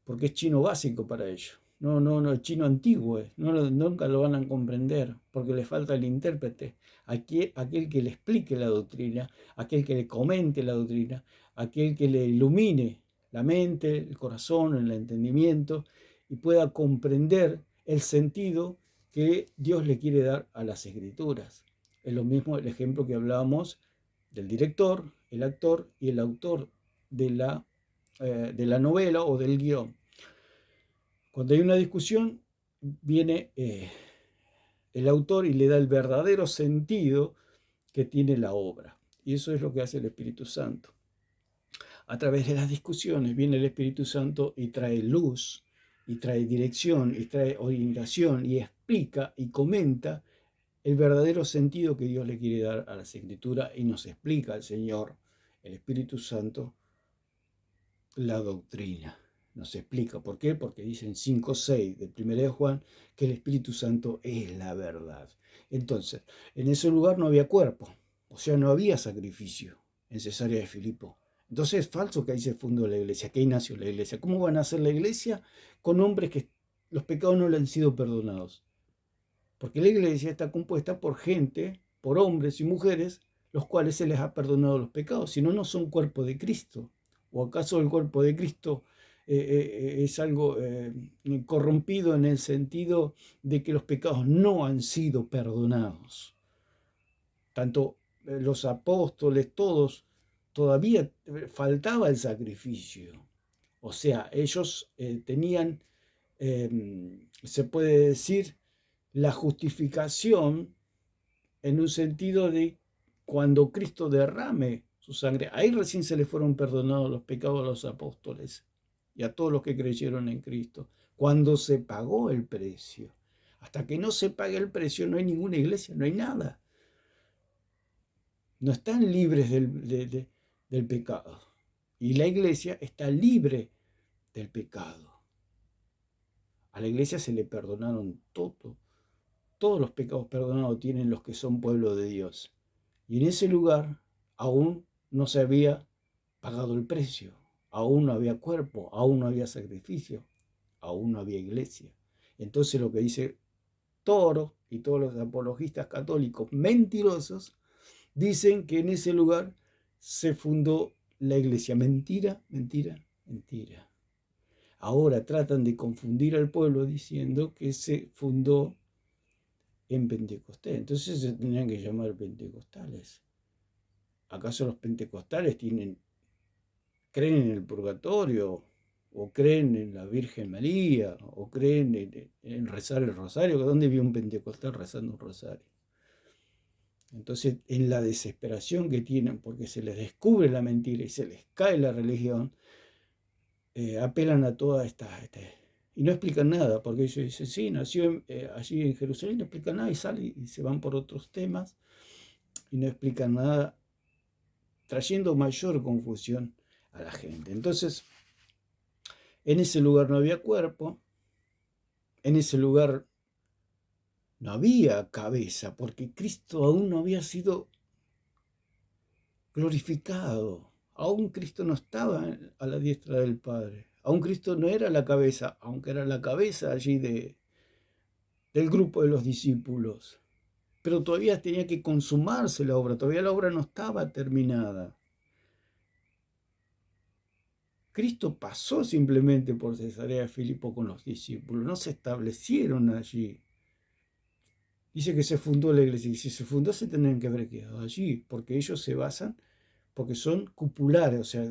Porque es chino básico para ellos. No, es chino antiguo. Nunca lo van a comprender porque le falta el intérprete. Aquel que le explique la doctrina, aquel que le comente la doctrina, aquel que le ilumine la mente, el corazón, el entendimiento y pueda comprender el sentido que Dios le quiere dar a las Escrituras. Es lo mismo el ejemplo que hablábamos del director, el actor y el autor de la novela o del guión. Cuando hay una discusión, viene el autor y le da el verdadero sentido que tiene la obra. Y eso es lo que hace el Espíritu Santo. A través de las discusiones viene el Espíritu Santo y trae luz, y trae dirección, y trae orientación, y explica y comenta el verdadero sentido que Dios le quiere dar a las Escrituras, y nos explica el Señor, el Espíritu Santo, la doctrina. Nos explica por qué, porque dicen 5:6 de 1 de Juan que el Espíritu Santo es la verdad. Entonces, en ese lugar no había cuerpo, o sea, no había sacrificio en Cesarea de Filipo. Entonces es falso que ahí se fundó la iglesia, que ahí nació la iglesia. ¿Cómo van a hacer la iglesia con hombres que los pecados no le han sido perdonados? Porque la iglesia está compuesta por gente, por hombres y mujeres, los cuales se les ha perdonado los pecados, si no, no son cuerpo de Cristo. ¿O acaso el cuerpo de Cristo es algo corrompido en el sentido de que los pecados no han sido perdonados? Tanto los apóstoles, todos, todavía faltaba el sacrificio. O sea, ellos tenían se puede decir, la justificación en un sentido de cuando Cristo derrame su sangre. Ahí recién se le fueron perdonados los pecados a los apóstoles y a todos los que creyeron en Cristo, cuando se pagó el precio. Hasta que no se pague el precio no hay ninguna iglesia, no hay nada. No están libres del pecado. Y la iglesia está libre del pecado. A la iglesia se le perdonaron todo. Todos los pecados perdonados tienen los que son pueblo de Dios. Y en ese lugar aún no se había pagado el precio. Aún no había cuerpo, aún no había sacrificio, aún no había iglesia. Entonces lo que dice Toro y todos los apologistas católicos mentirosos dicen que en ese lugar se fundó la iglesia. Mentira, mentira, mentira. Ahora tratan de confundir al pueblo diciendo que se fundó en Pentecostés. Entonces se tendrían que llamar pentecostales. ¿Acaso los pentecostales creen en el purgatorio? ¿O creen en la Virgen María? ¿O creen en rezar el rosario? ¿Dónde vio un pentecostal rezando un rosario? Entonces, en la desesperación que tienen porque se les descubre la mentira y se les cae la religión, apelan a toda esta y no explican nada, porque ellos dicen, sí, nació allí en Jerusalén, no explican nada y salen y se van por otros temas y no explican nada, trayendo mayor confusión a la gente. Entonces, en ese lugar no había cuerpo, en ese lugar no había cabeza, porque Cristo aún no había sido glorificado. Aún Cristo no estaba a la diestra del Padre. Aún Cristo no era la cabeza, aunque era la cabeza allí del grupo de los discípulos. Pero todavía tenía que consumarse la obra, todavía la obra no estaba terminada. Cristo pasó simplemente por Cesarea de Filipo con los discípulos, no se establecieron allí. Dice que se fundó la iglesia, y si se fundó se tendrían que haber quedado allí, porque ellos se basan, porque son cupulares, o sea,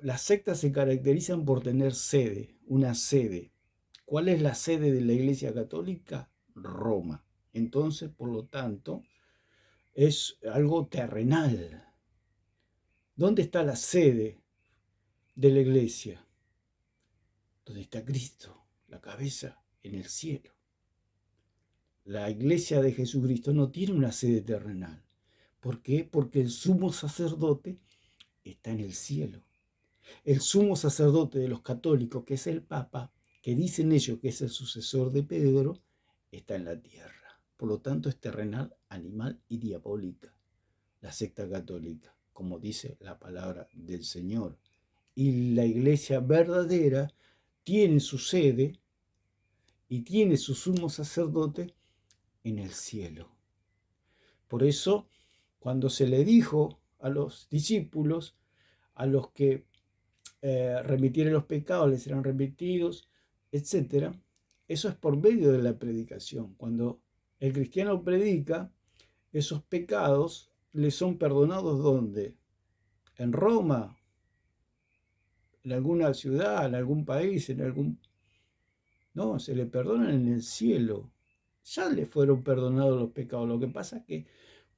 las sectas se caracterizan por tener sede, una sede. ¿Cuál es la sede de la Iglesia Católica? Roma. Entonces, por lo tanto, es algo terrenal. ¿Dónde está la sede de la Iglesia? ¿Dónde está Cristo? La cabeza en el cielo. La Iglesia de Jesucristo no tiene una sede terrenal. ¿Por qué? Porque el sumo sacerdote está en el cielo. El sumo sacerdote de los católicos, que es el Papa, que dicen ellos que es el sucesor de Pedro, está en la tierra. Por lo tanto, es terrenal, animal y diabólica, la secta católica, como dice la palabra del Señor. Y la iglesia verdadera tiene su sede y tiene su sumo sacerdote en el cielo. Por eso, cuando se le dijo a los discípulos, a los que remitieran los pecados, les serán remitidos, etc. Eso es por medio de la predicación. Cuando el cristiano predica, esos pecados le son perdonados ¿dónde? En Roma, en alguna ciudad, en algún país, No, se le perdonan en el cielo. Ya le fueron perdonados los pecados. Lo que pasa es que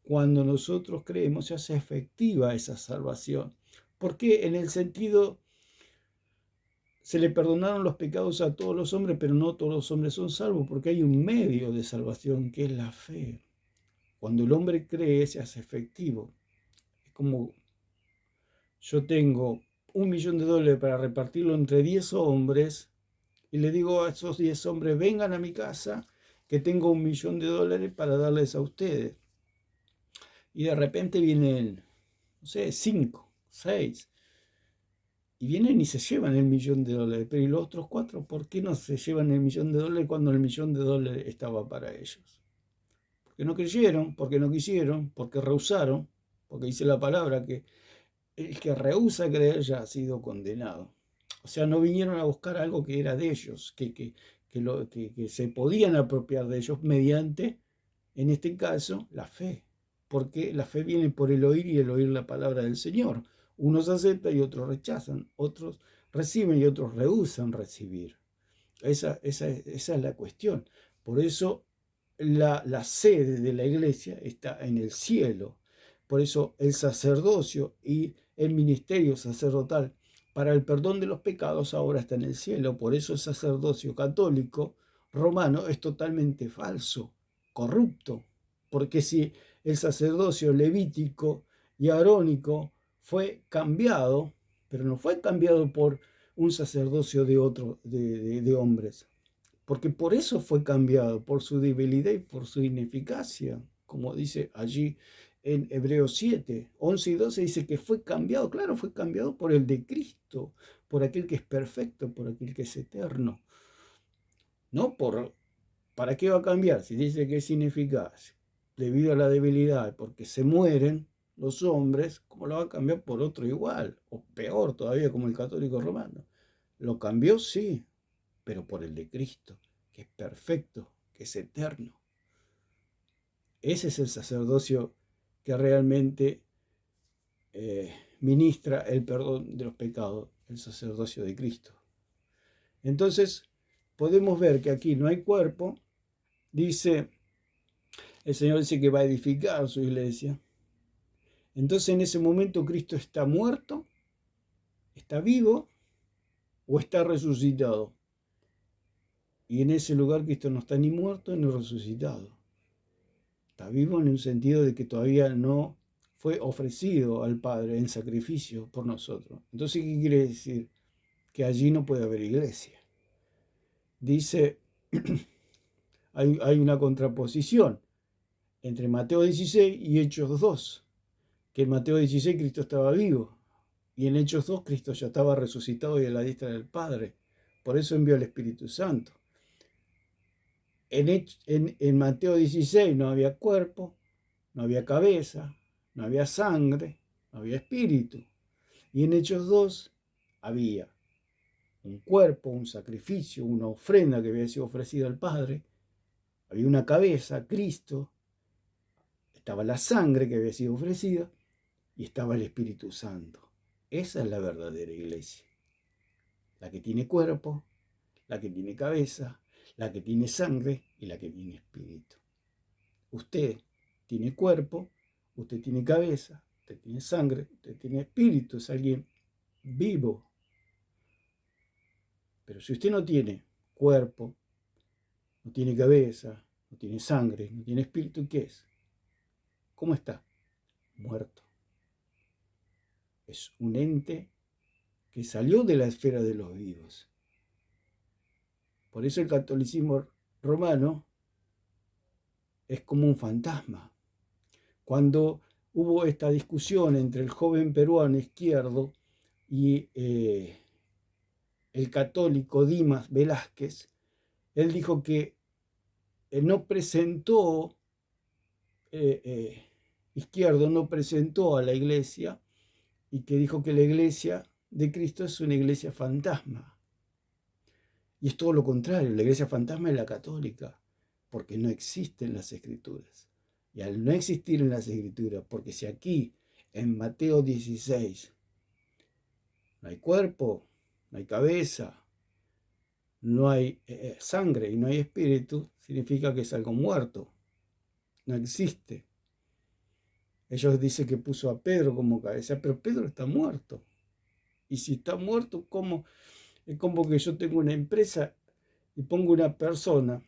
cuando nosotros creemos se hace efectiva esa salvación. Porque en el sentido, se le perdonaron los pecados a todos los hombres, pero no todos los hombres son salvos, porque hay un medio de salvación que es la fe. Cuando el hombre cree, se hace efectivo. Es como yo tengo $1.000.000 para repartirlo entre 10 hombres y le digo a esos 10 hombres, vengan a mi casa, que tengo $1.000.000 para darles a ustedes. Y de repente vienen, no sé, 5, 6. Y vienen y se llevan $1.000.000. Pero ¿y los otros 4? ¿Por qué no se llevan $1.000.000 cuando $1.000.000 estaba para ellos? Porque no creyeron, porque no quisieron, porque rehusaron, porque dice la palabra que el que rehúsa creer ya ha sido condenado. O sea, no vinieron a buscar algo que era de ellos, que se podían apropiar de ellos mediante, en este caso, la fe. Porque la fe viene por el oír y el oír la palabra del Señor. Unos aceptan y otros rechazan. Otros reciben y otros rehúsan recibir. Esa es la cuestión. Por eso la sede de la iglesia está en el cielo. Por eso el sacerdocio y el ministerio sacerdotal para el perdón de los pecados ahora está en el cielo. Por eso el sacerdocio católico romano es totalmente falso, corrupto. Porque si el sacerdocio levítico y arónico fue cambiado, pero no fue cambiado por un sacerdocio de hombres, porque por eso fue cambiado, por su debilidad y por su ineficacia, como dice allí en Hebreos 7, 11 y 12 dice que fue cambiado, claro, fue cambiado por el de Cristo, por aquel que es perfecto, por aquel que es eterno. No ¿para qué va a cambiar? Si dice que es ineficaz, debido a la debilidad, porque se mueren los hombres, ¿cómo lo va a cambiar por otro igual? O peor todavía, como el católico romano. Lo cambió, sí, pero por el de Cristo, que es perfecto, que es eterno. Ese es el sacerdocio que realmente ministra el perdón de los pecados, el sacerdocio de Cristo. Entonces, podemos ver que aquí no hay cuerpo. El Señor dice que va a edificar su iglesia. Entonces, en ese momento, Cristo está muerto, está vivo o está resucitado. Y en ese lugar Cristo no está ni muerto ni resucitado. Está vivo en un sentido de que todavía no fue ofrecido al Padre en sacrificio por nosotros. Entonces, ¿qué quiere decir? Que allí no puede haber iglesia. Dice, hay una contraposición entre Mateo 16 y Hechos 2, que en Mateo 16 Cristo estaba vivo y en Hechos 2 Cristo ya estaba resucitado y a la diestra del Padre. Por eso envió al Espíritu Santo. En Mateo 16 no había cuerpo, no había cabeza, no había sangre, no había espíritu. Y en Hechos 2 había un cuerpo, un sacrificio, una ofrenda que había sido ofrecida al Padre. Había una cabeza, Cristo. Estaba la sangre que había sido ofrecida y estaba el Espíritu Santo. Esa es la verdadera iglesia. La que tiene cuerpo, la que tiene cabeza, la que tiene sangre y la que tiene espíritu. Usted tiene cuerpo, usted tiene cabeza, usted tiene sangre, usted tiene espíritu, es alguien vivo. Pero si usted no tiene cuerpo, no tiene cabeza, no tiene sangre, no tiene espíritu, ¿qué es? ¿Cómo está? Muerto. Es un ente que salió de la esfera de los vivos. Por eso el catolicismo romano es como un fantasma. Cuando hubo esta discusión entre el joven peruano izquierdo y el católico Dimas Velázquez, él dijo que Izquierdo no presentó a la iglesia y que dijo que la iglesia de Cristo es una iglesia fantasma. Y es todo lo contrario, la iglesia fantasma es la católica, porque no existe en las escrituras. Y al no existir en las escrituras, porque si aquí en Mateo 16 no hay cuerpo, no hay cabeza, no hay sangre y no hay espíritu, significa que es algo muerto, no existe. Ellos dicen que puso a Pedro como cabeza, pero Pedro está muerto. Y si está muerto, ¿cómo? Es como que yo tengo una empresa y pongo una persona.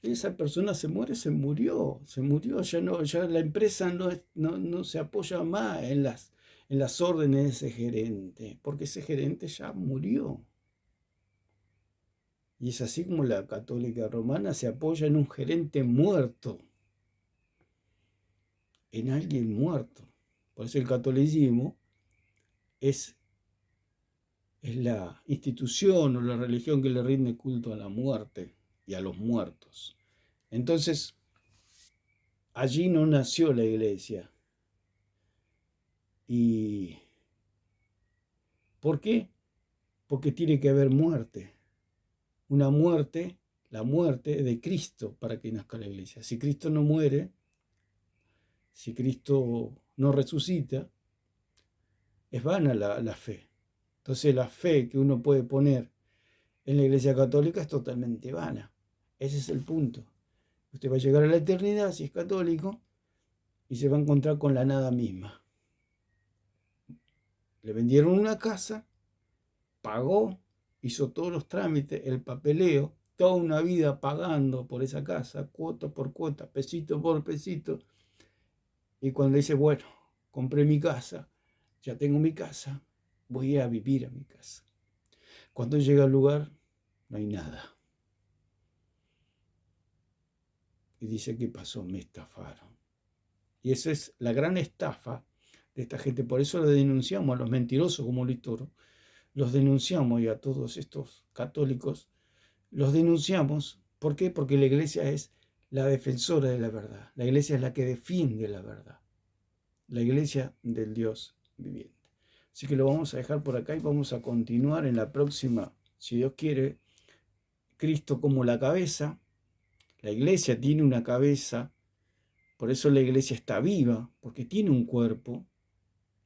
Y esa persona se muere, se murió, ya la empresa no se apoya más en las órdenes de ese gerente, porque ese gerente ya murió. Y es así como la católica romana se apoya en un gerente muerto, en alguien muerto. Por eso el catolicismo es la institución o la religión que le rinde culto a la muerte y a los muertos. Entonces, allí no nació la iglesia. ¿Y por qué? Porque tiene que haber muerte. Una muerte, la muerte de Cristo para que nazca la iglesia. Si Cristo no muere, si Cristo no resucita, es vana la fe. Entonces la fe que uno puede poner en la Iglesia Católica es totalmente vana. Ese es el punto. Usted va a llegar a la eternidad si es católico y se va a encontrar con la nada misma. Le vendieron una casa, pagó, hizo todos los trámites, el papeleo, toda una vida pagando por esa casa, cuota por cuota, pesito por pesito. Y cuando dice, bueno, compré mi casa, ya tengo mi casa, voy a vivir a mi casa. Cuando llega al lugar, no hay nada. Y dice, ¿qué pasó? Me estafaron. Y esa es la gran estafa de esta gente. Por eso lo denunciamos a los mentirosos como Luis Toro. Los denunciamos y a todos estos católicos los denunciamos. ¿Por qué? Porque la iglesia es la defensora de la verdad. La iglesia es la que defiende la verdad. La iglesia del Dios viviente. Así que lo vamos a dejar por acá y vamos a continuar en la próxima, si Dios quiere, Cristo como la cabeza. La iglesia tiene una cabeza, por eso la iglesia está viva, porque tiene un cuerpo.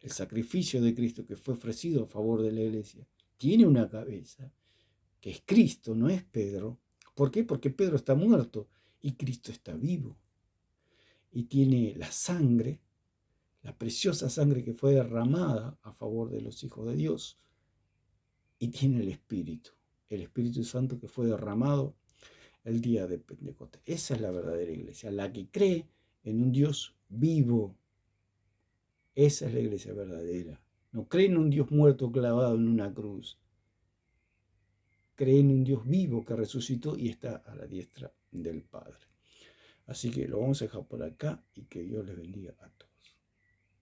El sacrificio de Cristo que fue ofrecido a favor de la iglesia tiene una cabeza, que es Cristo, no es Pedro. ¿Por qué? Porque Pedro está muerto y Cristo está vivo. Y tiene la sangre, la preciosa sangre que fue derramada a favor de los hijos de Dios. Y tiene el Espíritu Santo que fue derramado el día de Pentecostés. Esa es la verdadera iglesia, la que cree en un Dios vivo. Esa es la iglesia verdadera. No cree en un Dios muerto clavado en una cruz. Cree en un Dios vivo que resucitó y está a la diestra del Padre. Así que lo vamos a dejar por acá y que Dios les bendiga a todos.